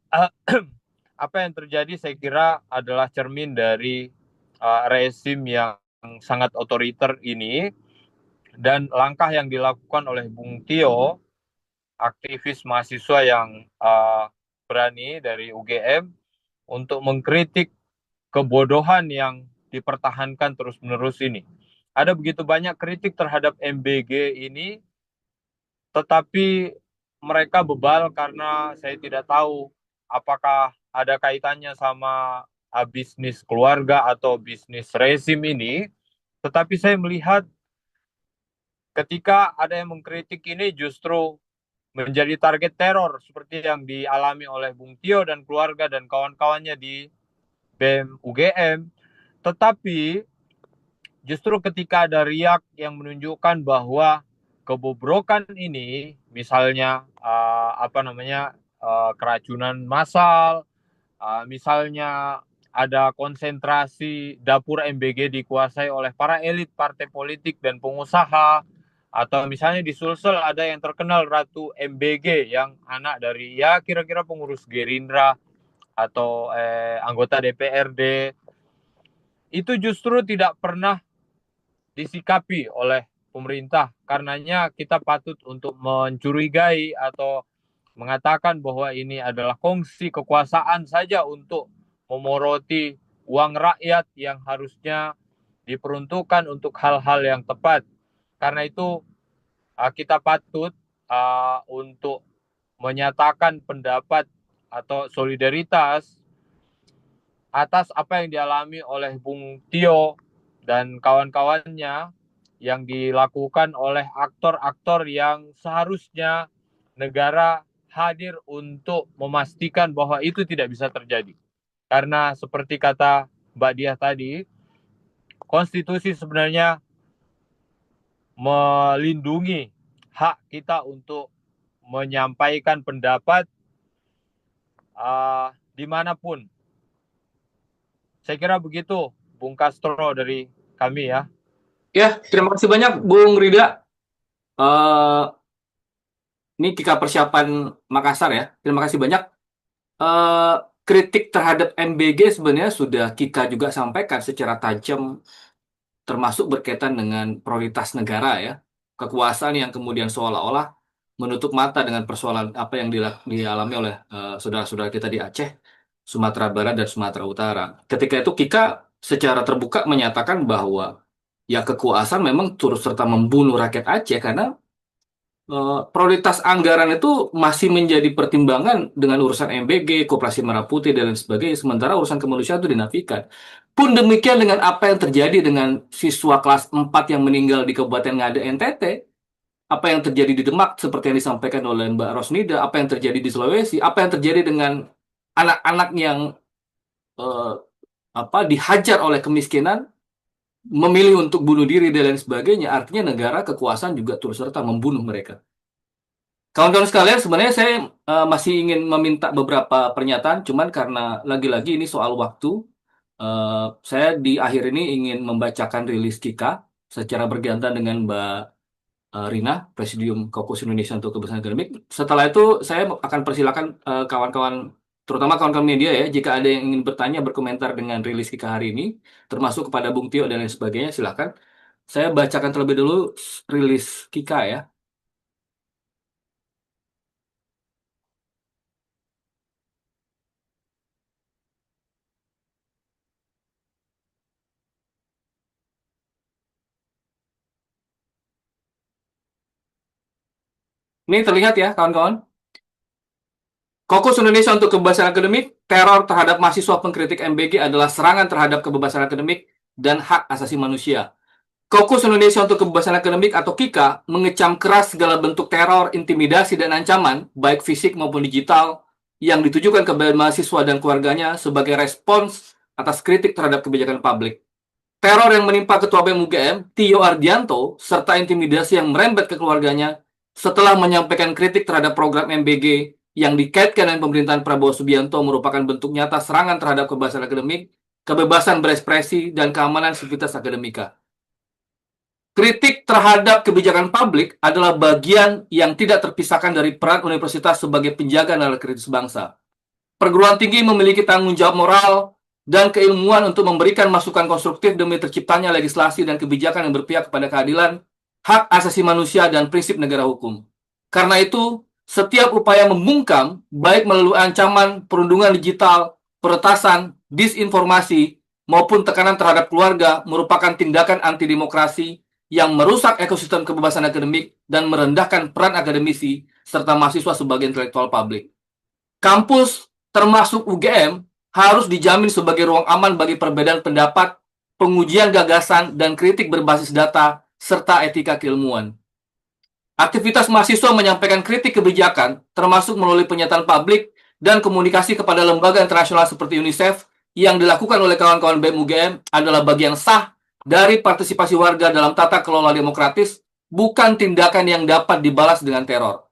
apa yang terjadi saya kira adalah cermin dari rezim yang sangat otoriter ini dan langkah yang dilakukan oleh Bung Tio, aktivis mahasiswa yang berani dari UGM untuk mengkritik kebodohan yang dipertahankan terus-menerus ini. Ada begitu banyak kritik terhadap MBG ini, tetapi mereka bebal karena saya tidak tahu apakah ada kaitannya sama bisnis keluarga atau bisnis rezim ini. Tetapi saya melihat ketika ada yang mengkritik ini justru menjadi target teror seperti yang dialami oleh Bung Tio dan keluarga dan kawan-kawannya di BEM UGM. Tetapi justru ketika ada riak yang menunjukkan bahwa kebobrokan ini, misalnya keracunan massal, misalnya ada konsentrasi dapur MBG dikuasai oleh para elit partai politik dan pengusaha, atau misalnya di Sulsel ada yang terkenal Ratu MBG yang anak dari ya kira-kira pengurus Gerindra atau anggota DPRD, itu justru tidak pernah disikapi oleh pemerintah. Karenanya kita patut untuk mencurigai atau mengatakan bahwa ini adalah kongsi kekuasaan saja untuk memoroti uang rakyat yang harusnya diperuntukkan untuk hal-hal yang tepat. Karena itu kita patut untuk menyatakan pendapat atau solidaritas atas apa yang dialami oleh Bung Tio dan kawan-kawannya yang dilakukan oleh aktor-aktor yang seharusnya negara hadir untuk memastikan bahwa itu tidak bisa terjadi. Karena seperti kata Mbak Diah tadi, konstitusi sebenarnya melindungi hak kita untuk menyampaikan pendapat dimanapun. Saya kira begitu, Bung Castro dari kami ya. Ya, terima kasih banyak Bung Rida. Ini KIKA Persiapan Makassar ya. Terima kasih banyak. Kritik terhadap MBG sebenarnya sudah KIKA juga sampaikan secara tajam, termasuk berkaitan dengan prioritas negara ya. Kekuasaan yang kemudian seolah-olah menutup mata dengan persoalan apa yang dialami oleh saudara-saudara kita di Aceh, Sumatera Barat, dan Sumatera Utara. Ketika itu KIKA secara terbuka menyatakan bahwa ya kekuasaan memang turut serta membunuh rakyat Aceh karena prioritas anggaran itu masih menjadi pertimbangan dengan urusan MBG, Koperasi Merah Putih, dan lain sebagainya. Sementara urusan kemanusiaan itu dinafikan. Pun demikian dengan apa yang terjadi dengan siswa kelas 4 yang meninggal di Kabupaten Ngada NTT, apa yang terjadi di Demak seperti yang disampaikan oleh Mbak Rosnida, apa yang terjadi di Sulawesi, apa yang terjadi dengan anak-anak yang eh, dihajar oleh kemiskinan, memilih untuk bunuh diri dan lain sebagainya, artinya negara kekuasaan juga turut serta membunuh mereka. Kawan-kawan sekalian, sebenarnya saya masih ingin meminta beberapa pernyataan, cuman karena lagi-lagi ini soal waktu, saya di akhir ini ingin membacakan rilis Kika secara bergantian dengan Mbak Rina, Presidium Kaukus Indonesia untuk Kebebasan Akademik. Setelah itu, saya akan persilakan kawan-kawan, terutama kawan-kawan media ya, jika ada yang ingin bertanya, berkomentar dengan rilis Kika hari ini, termasuk kepada Bung Tio dan lain sebagainya, silakan. Saya bacakan terlebih dulu rilis Kika ya. Ini terlihat ya, kawan-kawan. Kaukus Indonesia untuk Kebebasan Akademik, teror terhadap mahasiswa pengkritik MBG adalah serangan terhadap kebebasan akademik dan hak asasi manusia. Kaukus Indonesia untuk Kebebasan Akademik atau KIKA mengecam keras segala bentuk teror, intimidasi, dan ancaman, baik fisik maupun digital, yang ditujukan kepada mahasiswa dan keluarganya sebagai respons atas kritik terhadap kebijakan publik. Teror yang menimpa Ketua BEM UGM, Tio Ardianto, serta intimidasi yang merembet ke keluarganya setelah menyampaikan kritik terhadap program MBG yang dikaitkan dengan pemerintahan Prabowo Subianto merupakan bentuk nyata serangan terhadap kebebasan akademik, kebebasan berekspresi, dan keamanan sivitas akademika. Kritik terhadap kebijakan publik adalah bagian yang tidak terpisahkan dari peran universitas sebagai penjaga nalar kritis bangsa. Perguruan tinggi memiliki tanggung jawab moral dan keilmuan untuk memberikan masukan konstruktif demi terciptanya legislasi dan kebijakan yang berpihak kepada keadilan, hak asasi manusia, dan prinsip negara hukum. Karena itu, setiap upaya membungkam, baik melalui ancaman, perundungan digital, peretasan, disinformasi, maupun tekanan terhadap keluarga, merupakan tindakan anti-demokrasi yang merusak ekosistem kebebasan akademik dan merendahkan peran akademisi serta mahasiswa sebagai intelektual publik. Kampus, termasuk UGM, harus dijamin sebagai ruang aman bagi perbedaan pendapat, pengujian gagasan, dan kritik berbasis data, serta etika keilmuan. Aktivitas mahasiswa menyampaikan kritik kebijakan, termasuk melalui pernyataan publik dan komunikasi kepada lembaga internasional seperti UNICEF, yang dilakukan oleh kawan-kawan BEM UGM adalah bagian sah dari partisipasi warga dalam tata kelola demokratis, bukan tindakan yang dapat dibalas dengan teror.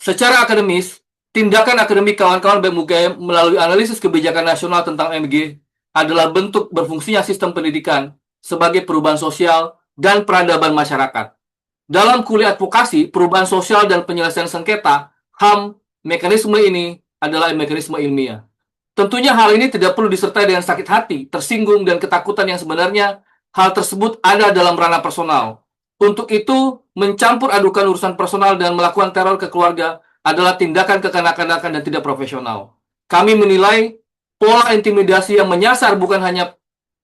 Secara akademis, tindakan akademik kawan-kawan BEM UGM melalui analisis kebijakan nasional tentang MBG adalah bentuk berfungsinya sistem pendidikan sebagai perubahan sosial dan peradaban masyarakat. Dalam kuliah advokasi, perubahan sosial dan penyelesaian sengketa, HAM, mekanisme ini adalah mekanisme ilmiah. Tentunya hal ini tidak perlu disertai dengan sakit hati, tersinggung, dan ketakutan yang sebenarnya hal tersebut ada dalam ranah personal. Untuk itu, mencampur adukan urusan personal dan melakukan teror ke keluarga adalah tindakan kekanak-kanakan dan tidak profesional. Kami menilai pola intimidasi yang menyasar bukan hanya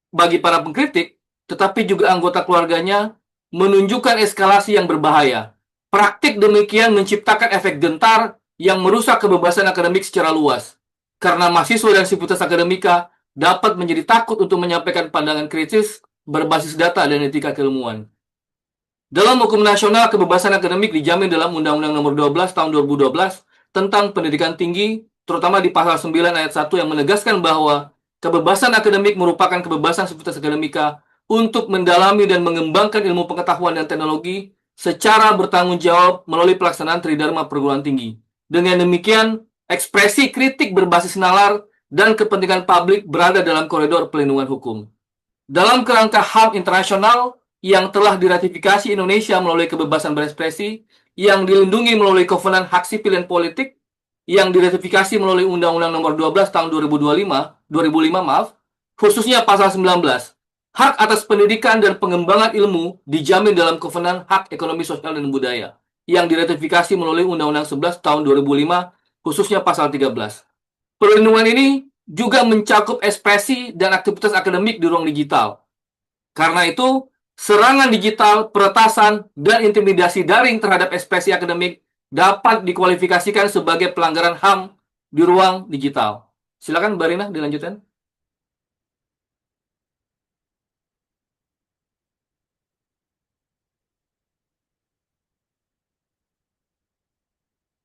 bagi para pengkritik, tetapi juga anggota keluarganya, menunjukkan eskalasi yang berbahaya. Praktik demikian menciptakan efek gentar yang merusak kebebasan akademik secara luas. Karena mahasiswa dan sivitas akademika dapat menjadi takut untuk menyampaikan pandangan kritis berbasis data dan etika keilmuan. Dalam hukum nasional, kebebasan akademik dijamin dalam Undang-Undang Nomor 12 Tahun 2012 tentang pendidikan tinggi, terutama di pasal 9 ayat 1 yang menegaskan bahwa kebebasan akademik merupakan kebebasan sivitas akademika untuk mendalami dan mengembangkan ilmu pengetahuan dan teknologi secara bertanggung jawab melalui pelaksanaan tridharma perguruan tinggi. Dengan demikian, ekspresi kritik berbasis nalar dan kepentingan publik berada dalam koridor pelindungan hukum. Dalam kerangka HAM internasional yang telah diratifikasi Indonesia melalui kebebasan berekspresi, yang dilindungi melalui Kovenan Hak Sipil dan Politik, yang diratifikasi melalui Undang-Undang Nomor 12 Tahun 2005, khususnya pasal 19, hak atas pendidikan dan pengembangan ilmu dijamin dalam Kovenan Hak Ekonomi Sosial dan Budaya yang diratifikasi melalui Undang-Undang 11 Tahun 2005, khususnya pasal 13. Perlindungan ini juga mencakup ekspresi dan aktivitas akademik di ruang digital. Karena itu, serangan digital, peretasan, dan intimidasi daring terhadap ekspresi akademik dapat dikualifikasikan sebagai pelanggaran HAM di ruang digital. Silakan Mbak Rina dilanjutkan.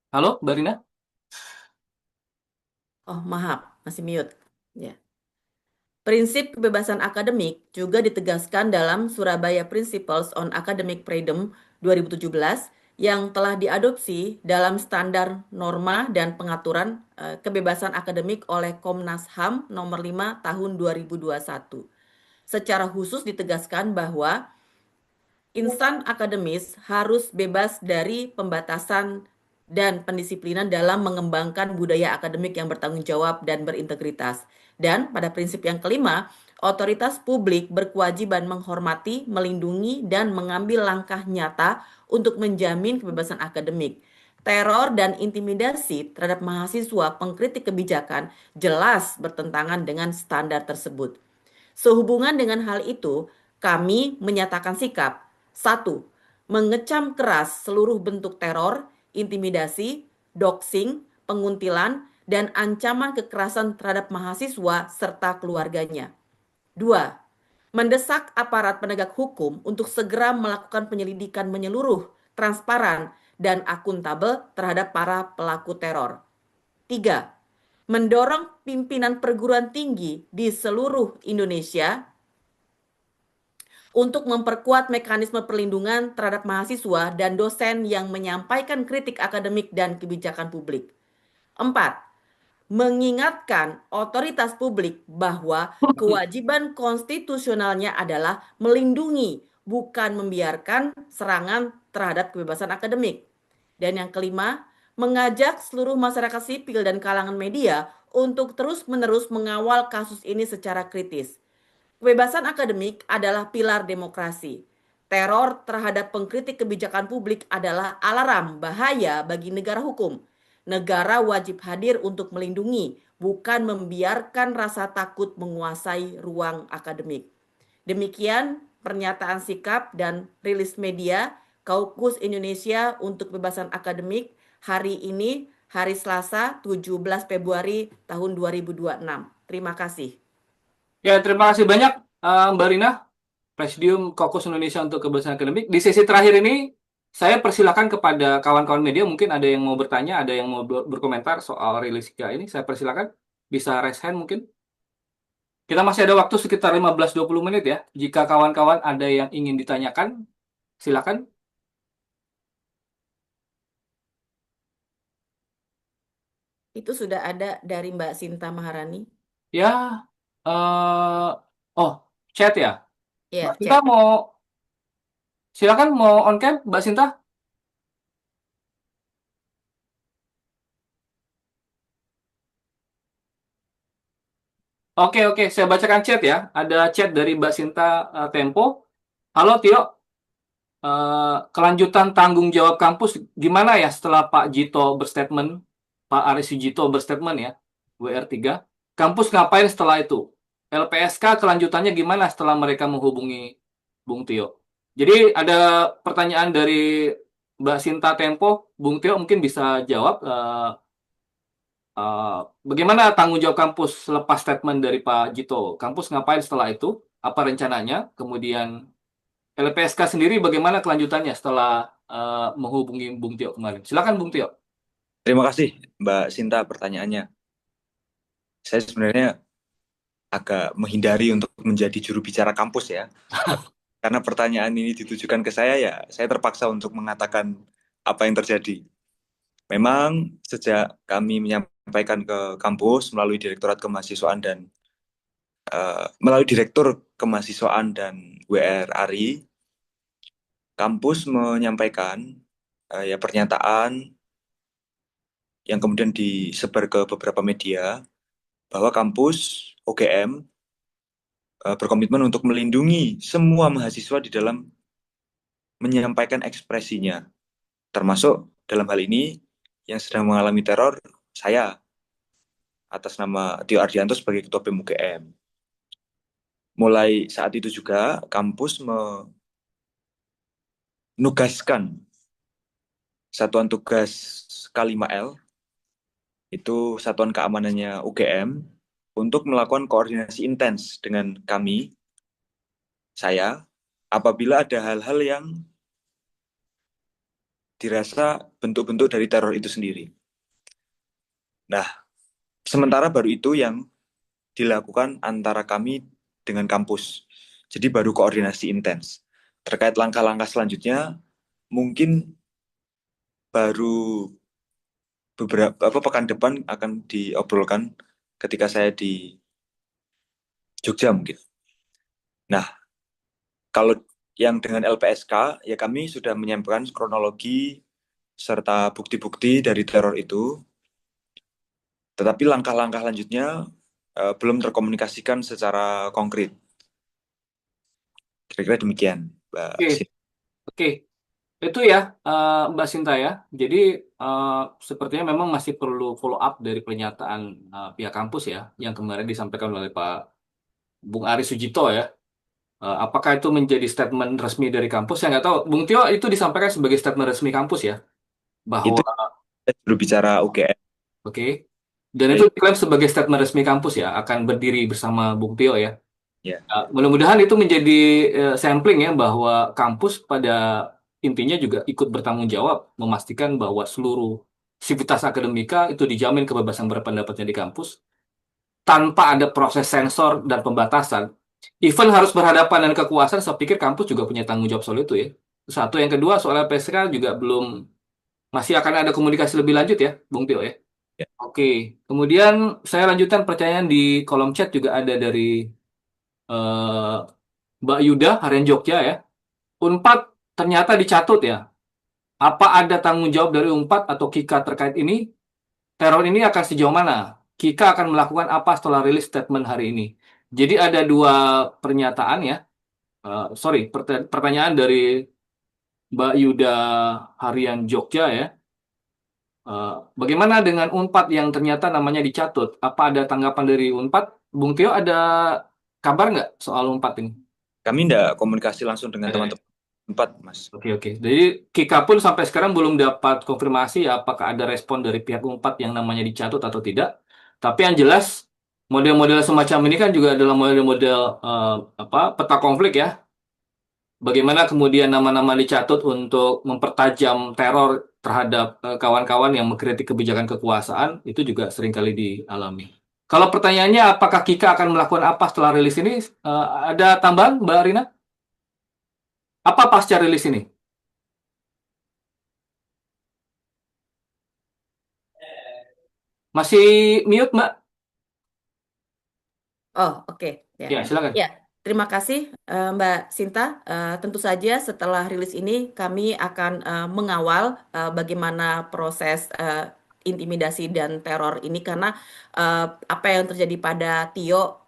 Halo, Mbak Rina? Oh, maaf, masih mute. Ya. Prinsip kebebasan akademik juga ditegaskan dalam Surabaya Principles on Academic Freedom 2017 yang telah diadopsi dalam standar norma dan pengaturan kebebasan akademik oleh Komnas HAM nomor 5 tahun 2021. Secara khusus ditegaskan bahwa insan akademis harus bebas dari pembatasan dan pendisiplinan dalam mengembangkan budaya akademik yang bertanggung jawab dan berintegritas. Dan pada prinsip yang kelima, otoritas publik berkewajiban menghormati, melindungi, dan mengambil langkah nyata untuk menjamin kebebasan akademik. Teror dan intimidasi terhadap mahasiswa pengkritik kebijakan jelas bertentangan dengan standar tersebut. Sehubungan dengan hal itu, kami menyatakan sikap. 1. Mengecam keras seluruh bentuk teror, intimidasi, doxing, penguntilan, dan ancaman kekerasan terhadap mahasiswa serta keluarganya. 2. Mendesak aparat penegak hukum untuk segera melakukan penyelidikan menyeluruh, transparan, dan akuntabel terhadap para pelaku teror. 3. Mendorong pimpinan perguruan tinggi di seluruh Indonesia untuk memperkuat mekanisme perlindungan terhadap mahasiswa dan dosen yang menyampaikan kritik akademik dan kebijakan publik. 4. Mengingatkan otoritas publik bahwa kewajiban konstitusionalnya adalah melindungi, bukan membiarkan serangan terhadap kebebasan akademik. Dan yang kelima, mengajak seluruh masyarakat sipil dan kalangan media untuk terus-menerus mengawal kasus ini secara kritis. Kebebasan akademik adalah pilar demokrasi. Teror terhadap pengkritik kebijakan publik adalah alarm bahaya bagi negara hukum. Negara wajib hadir untuk melindungi, bukan membiarkan rasa takut menguasai ruang akademik. Demikian pernyataan sikap dan rilis media Kaukus Indonesia untuk Kebebasan Akademik hari ini, hari Selasa 17 Februari tahun 2026. Terima kasih. Ya, terima kasih banyak Mbak Rina, Presidium Kaukus Indonesia untuk Kebebasan Akademik. Di sesi terakhir ini, saya persilakan kepada kawan-kawan media, mungkin ada yang mau bertanya, ada yang mau berkomentar soal rilis ini. Saya persilakan, bisa raise hand mungkin. Kita masih ada waktu sekitar 15-20 menit ya. Jika kawan-kawan ada yang ingin ditanyakan, silakan. Itu sudah ada dari Mbak Sinta Maharani. Ya, oh, chat ya. Ya, Mbak Sinta chat. silakan mau on cam, Mbak Sinta. Oke, saya bacakan chat ya. Ada chat dari Mbak Sinta Tempo. Halo Tio, kelanjutan tanggung jawab kampus gimana ya setelah Pak Jito berstatement, Pak Aris Sujito berstatement ya, WR3. Kampus ngapain setelah itu? LPSK kelanjutannya gimana setelah mereka menghubungi Bung Tio? Jadi ada pertanyaan dari Mbak Sinta Tempo, Bung Tio mungkin bisa jawab. Bagaimana tanggung jawab kampus selepas statement dari Pak Jito? Kampus ngapain setelah itu? Apa rencananya? Kemudian LPSK sendiri bagaimana kelanjutannya setelah menghubungi Bung Tio kemarin? Silakan Bung Tio. Terima kasih Mbak Sinta pertanyaannya. Saya sebenarnya agak menghindari untuk menjadi juru bicara kampus ya. Karena pertanyaan ini ditujukan ke saya, ya saya terpaksa untuk mengatakan apa yang terjadi. Memang sejak kami menyampaikan ke kampus melalui Direktorat Kemahasiswaan dan melalui Direktur Kemahasiswaan dan WR ARI, kampus menyampaikan ya pernyataan yang kemudian disebar ke beberapa media bahwa kampus UGM berkomitmen untuk melindungi semua mahasiswa di dalam menyampaikan ekspresinya, termasuk dalam hal ini yang sedang mengalami teror saya. atas nama Tio Ardianto sebagai Ketua BEM UGM. Mulai saat itu juga kampus menugaskan Satuan Tugas K5L, itu satuan keamanannya UGM, untuk melakukan koordinasi intens dengan kami, saya, apabila ada hal-hal yang dirasa bentuk-bentuk dari teror itu sendiri. Nah, sementara baru itu yang dilakukan antara kami dengan kampus. Jadi baru koordinasi intens. Terkait langkah-langkah selanjutnya, mungkin baru beberapa pekan depan akan diobrolkan ketika saya di Jogja mungkin. Nah, kalau yang dengan LPSK, ya kami sudah menyampaikan kronologi serta bukti-bukti dari teror itu, tetapi langkah-langkah lanjutnya belum terkomunikasikan secara konkret. Kira-kira demikian, Mbak Oke, Sin. oke. Itu ya, Mbak Sinta ya. Jadi sepertinya memang masih perlu follow up dari pernyataan pihak kampus ya, yang kemarin disampaikan oleh Pak Bung Ari Sujito ya. Apakah itu menjadi statement resmi dari kampus? Saya nggak tahu. Bung Tio itu disampaikan sebagai statement resmi kampus ya, bahwa Itu juru bicara UGM. oke. Dan itu diklaim sebagai statement resmi kampus ya, akan berdiri bersama Bung Tio ya. Ya. Mudah-mudahan itu menjadi sampling ya, bahwa kampus pada intinya juga ikut bertanggung jawab memastikan bahwa seluruh sivitas akademika itu dijamin kebebasan berpendapatnya di kampus tanpa ada proses sensor dan pembatasan. Even harus berhadapan dengan kekuasaan, saya pikir kampus juga punya tanggung jawab soal itu ya. Satu, yang kedua soal LPSK juga masih akan ada komunikasi lebih lanjut ya, Bung Tio ya. Ya. Oke, kemudian saya lanjutkan pertanyaan di kolom chat juga ada dari eh, Mbak Yuda, Harian Jogja ya. Unpad ternyata dicatut ya. Apa ada tanggung jawab dari Unpad atau KIKA terkait ini? Teror ini akan sejauh mana? KIKA akan melakukan apa setelah rilis statement hari ini? Jadi ada dua pernyataan ya. Pertanyaan dari Mbak Yuda Harian Jogja ya. Bagaimana dengan Unpad yang ternyata namanya dicatut? Apa ada tanggapan dari Unpad? Bung Tio ada kabar nggak soal Unpad ini? Kami tidak komunikasi langsung dengan teman-teman Unpad, Mas. Oke. Jadi KIKA pun sampai sekarang belum dapat konfirmasi ya, apakah ada respon dari pihak Unpad yang namanya dicatut atau tidak. Tapi yang jelas model-model semacam ini kan juga adalah model-model peta konflik ya. Bagaimana kemudian nama-nama dicatut untuk mempertajam teror terhadap kawan-kawan yang mengkritik kebijakan kekuasaan, itu juga seringkali dialami. Kalau pertanyaannya apakah KIKA akan melakukan apa setelah rilis ini, ada tambahan Mbak Rina? Apa pasca rilis ini? Masih mute, Mbak? Oh, oke. Ya. Ya, silakan. Ya, terima kasih Mbak Sinta. Tentu saja setelah rilis ini kami akan mengawal bagaimana proses intimidasi dan teror ini, karena apa yang terjadi pada Tio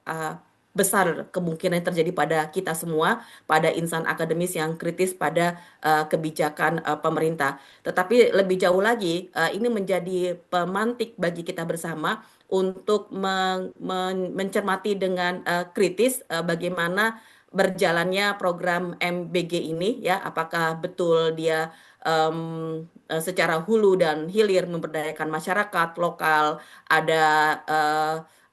besar kemungkinan terjadi pada kita semua, pada insan akademis yang kritis pada kebijakan pemerintah. Tetapi lebih jauh lagi, ini menjadi pemantik bagi kita bersama untuk mencermati dengan kritis bagaimana berjalannya program MBG ini ya, apakah betul dia secara hulu dan hilir memberdayakan masyarakat lokal, ada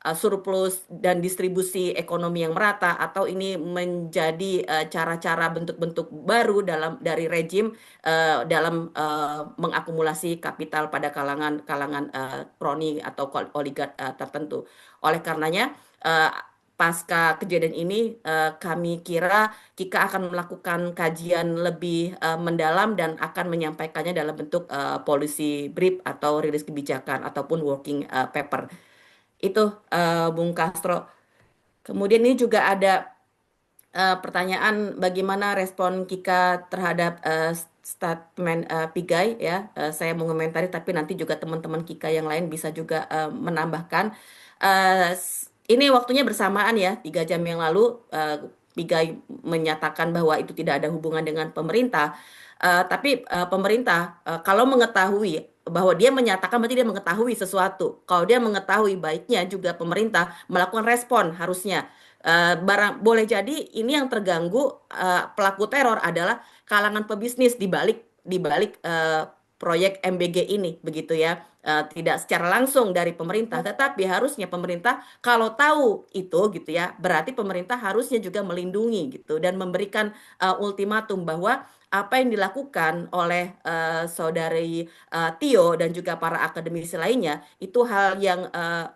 surplus dan distribusi ekonomi yang merata, atau ini menjadi cara-cara bentuk-bentuk baru dari rejim dalam mengakumulasi kapital pada kalangan kroni atau oligark tertentu. Oleh karenanya, pasca kejadian ini, kami kira KIKA akan melakukan kajian lebih mendalam dan akan menyampaikannya dalam bentuk policy brief atau rilis kebijakan ataupun working paper. Itu Bung Castro. Kemudian ini juga ada pertanyaan bagaimana respon KIKA terhadap statement Pigai ya. Saya mau komentari, tapi nanti juga teman-teman KIKA yang lain bisa juga menambahkan. Ini waktunya bersamaan ya, 3 jam yang lalu Pigai menyatakan bahwa itu tidak ada hubungan dengan pemerintah. Tapi pemerintah kalau mengetahui bahwa dia menyatakan berarti dia mengetahui sesuatu. Kalau dia mengetahui, baiknya juga pemerintah melakukan respon harusnya. Boleh jadi ini yang terganggu pelaku teror adalah kalangan pebisnis di balik proyek MBG ini, begitu ya. Tidak secara langsung dari pemerintah, tetapi harusnya pemerintah kalau tahu itu gitu ya, berarti pemerintah harusnya juga melindungi gitu dan memberikan ultimatum bahwa apa yang dilakukan oleh saudari Tio dan juga para akademisi lainnya itu hal yang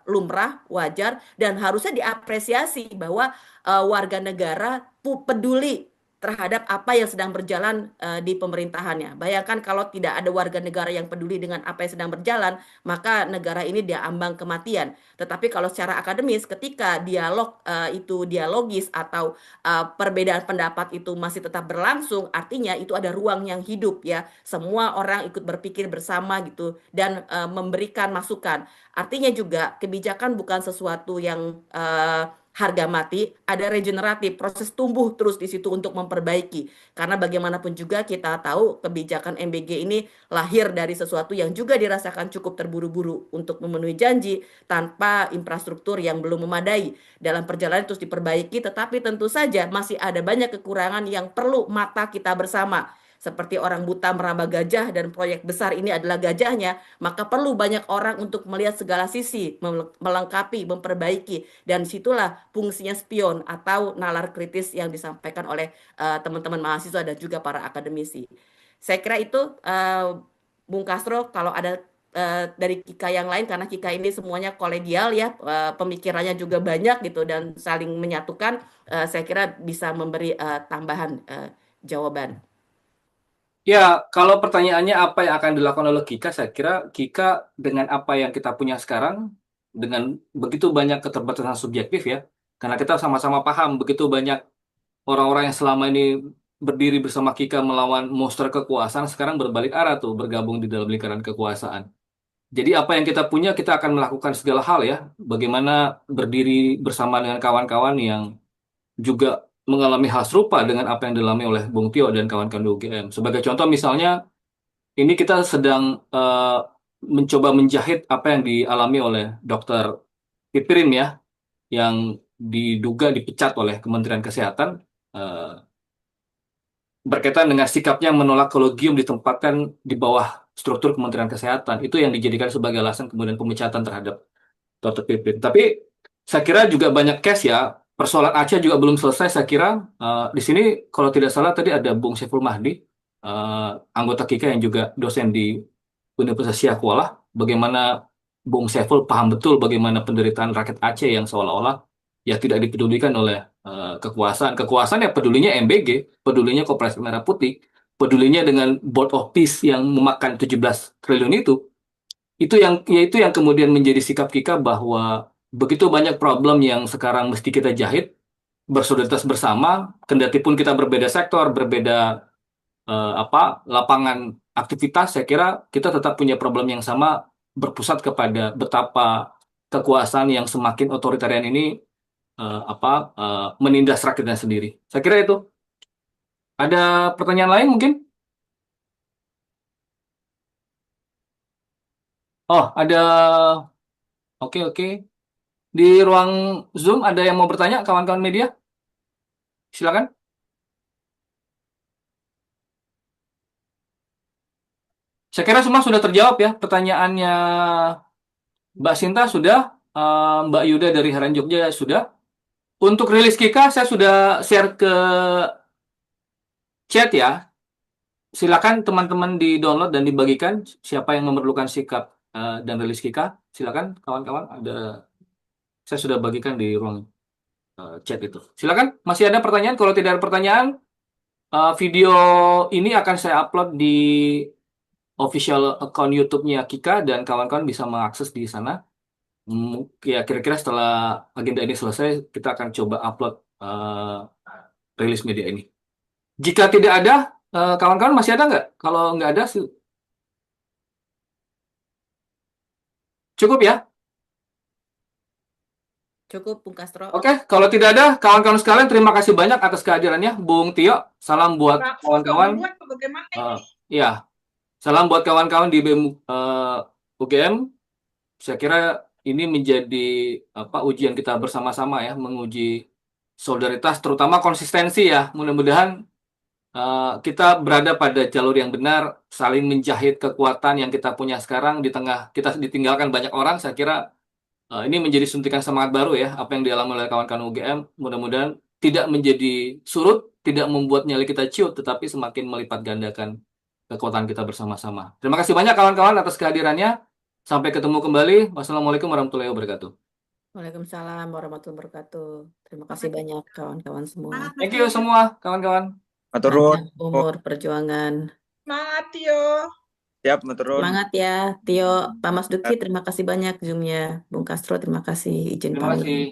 lumrah, wajar, dan harusnya diapresiasi bahwa warga negara peduli terhadap apa yang sedang berjalan di pemerintahannya. Bayangkan kalau tidak ada warga negara yang peduli dengan apa yang sedang berjalan, maka negara ini diambang kematian. Tetapi kalau secara akademis, ketika dialog itu dialogis atau perbedaan pendapat itu masih tetap berlangsung, artinya itu ada ruang yang hidup ya. Semua orang ikut berpikir bersama gitu dan memberikan masukan. Artinya juga kebijakan bukan sesuatu yang harga mati, ada regeneratif, proses tumbuh terus di situ untuk memperbaiki. Karena bagaimanapun juga kita tahu kebijakan MBG ini lahir dari sesuatu yang juga dirasakan cukup terburu-buru untuk memenuhi janji tanpa infrastruktur yang belum memadai. Dalam perjalanan terus diperbaiki, tetapi tentu saja masih ada banyak kekurangan yang perlu mata kita bersama. Seperti orang buta meraba gajah dan proyek besar ini adalah gajahnya, maka perlu banyak orang untuk melihat segala sisi, melengkapi, memperbaiki. Dan situlah fungsinya spion atau nalar kritis yang disampaikan oleh teman-teman mahasiswa dan juga para akademisi. Saya kira itu Bung Castro, kalau ada dari Kika yang lain, karena Kika ini semuanya kolegial ya, pemikirannya juga banyak gitu dan saling menyatukan, saya kira bisa memberi tambahan jawaban. Ya, kalau pertanyaannya apa yang akan dilakukan oleh Kika, saya kira Kika dengan apa yang kita punya sekarang, dengan begitu banyak keterbatasan subjektif ya, karena kita sama-sama paham begitu banyak orang-orang yang selama ini berdiri bersama Kika melawan monster kekuasaan, sekarang berbalik arah tuh, bergabung di dalam lingkaran kekuasaan. Jadi apa yang kita punya, kita akan melakukan segala hal ya, bagaimana berdiri bersama dengan kawan-kawan yang juga mengalami hal serupa dengan apa yang dialami oleh Bung Tio dan kawan-kawan di UGM. Sebagai contoh misalnya, ini kita sedang mencoba menjahit apa yang dialami oleh Dr. Piprim ya, yang diduga dipecat oleh Kementerian Kesehatan berkaitan dengan sikapnya menolak kolegium ditempatkan di bawah struktur Kementerian Kesehatan. Itu yang dijadikan sebagai alasan kemudian pemecatan terhadap Dr. Piprim. Tapi saya kira juga banyak case ya. Persoalan Aceh juga belum selesai. Saya kira di sini kalau tidak salah tadi ada Bung Saiful Mahdi, anggota Kika yang juga dosen di Universitas Syiah. Bagaimana Bung Saiful paham betul bagaimana penderitaan rakyat Aceh yang seolah-olah ya tidak dipedulikan oleh kekuasaan. Kekuasaan ya pedulinya MBG, pedulinya Koperasi Merah Putih, pedulinya dengan Board of Peace yang memakan 17 triliun itu. Itu yang kemudian menjadi sikap Kika bahwa begitu banyak problem yang sekarang mesti kita jahit, bersolidaritas bersama, kendati pun kita berbeda sektor, berbeda lapangan aktivitas, saya kira kita tetap punya problem yang sama, berpusat kepada betapa kekuasaan yang semakin otoritarian ini menindas rakyatnya sendiri. Saya kira itu. Ada pertanyaan lain mungkin? Oh, ada. Oke. Di ruang Zoom ada yang mau bertanya, kawan-kawan media? Silakan. Saya kira semua sudah terjawab ya. Pertanyaannya Mbak Sinta sudah, Mbak Yuda dari Heran Jogja sudah. Untuk rilis Kika saya sudah share ke chat ya. Silakan teman-teman di-download dan dibagikan siapa yang memerlukan sikap dan rilis Kika. Silakan kawan-kawan, saya sudah bagikan di ruang chat itu. Silakan, masih ada pertanyaan? Kalau tidak ada pertanyaan, video ini akan saya upload di official account YouTube-nya Kika dan kawan-kawan bisa mengakses di sana. Ya kira-kira setelah agenda ini selesai, kita akan coba upload rilis media ini. Jika tidak ada, kawan-kawan masih ada nggak? Kalau nggak ada, cukup ya? Cukup, Bung Castro. Oke, kalau tidak ada, kawan-kawan sekalian, terima kasih banyak atas kehadirannya, Bung Tio. Salam buat kawan-kawan. Bagaimana ini? Ya, Salam buat kawan-kawan di BEM UGM. Saya kira ini menjadi ujian kita bersama-sama ya, menguji solidaritas, terutama konsistensi ya. Mudah-mudahan kita berada pada jalur yang benar, saling menjahit kekuatan yang kita punya sekarang di tengah kita ditinggalkan banyak orang. Saya kira ini menjadi suntikan semangat baru ya, apa yang dialami oleh kawan-kawan UGM. Mudah-mudahan tidak menjadi surut, tidak membuat nyali kita ciut, tetapi semakin melipat gandakan kekuatan kita bersama-sama. Terima kasih banyak kawan-kawan atas kehadirannya. Sampai ketemu kembali. Wassalamualaikum warahmatullahi wabarakatuh. Waalaikumsalam warahmatullahi wabarakatuh. Terima kasih banyak kawan-kawan semua. Semangat, Mas Thank you Tio. semua kawan-kawan. Matur nuwun. Panjang umur perjuangan. Semangat, Tio. Siap, matur nuwun. Semangat ya, Tio. Pak Mas Duki, terima kasih banyak Zoom-nya. Bung Castro, terima kasih izin Terima pamit. kasih.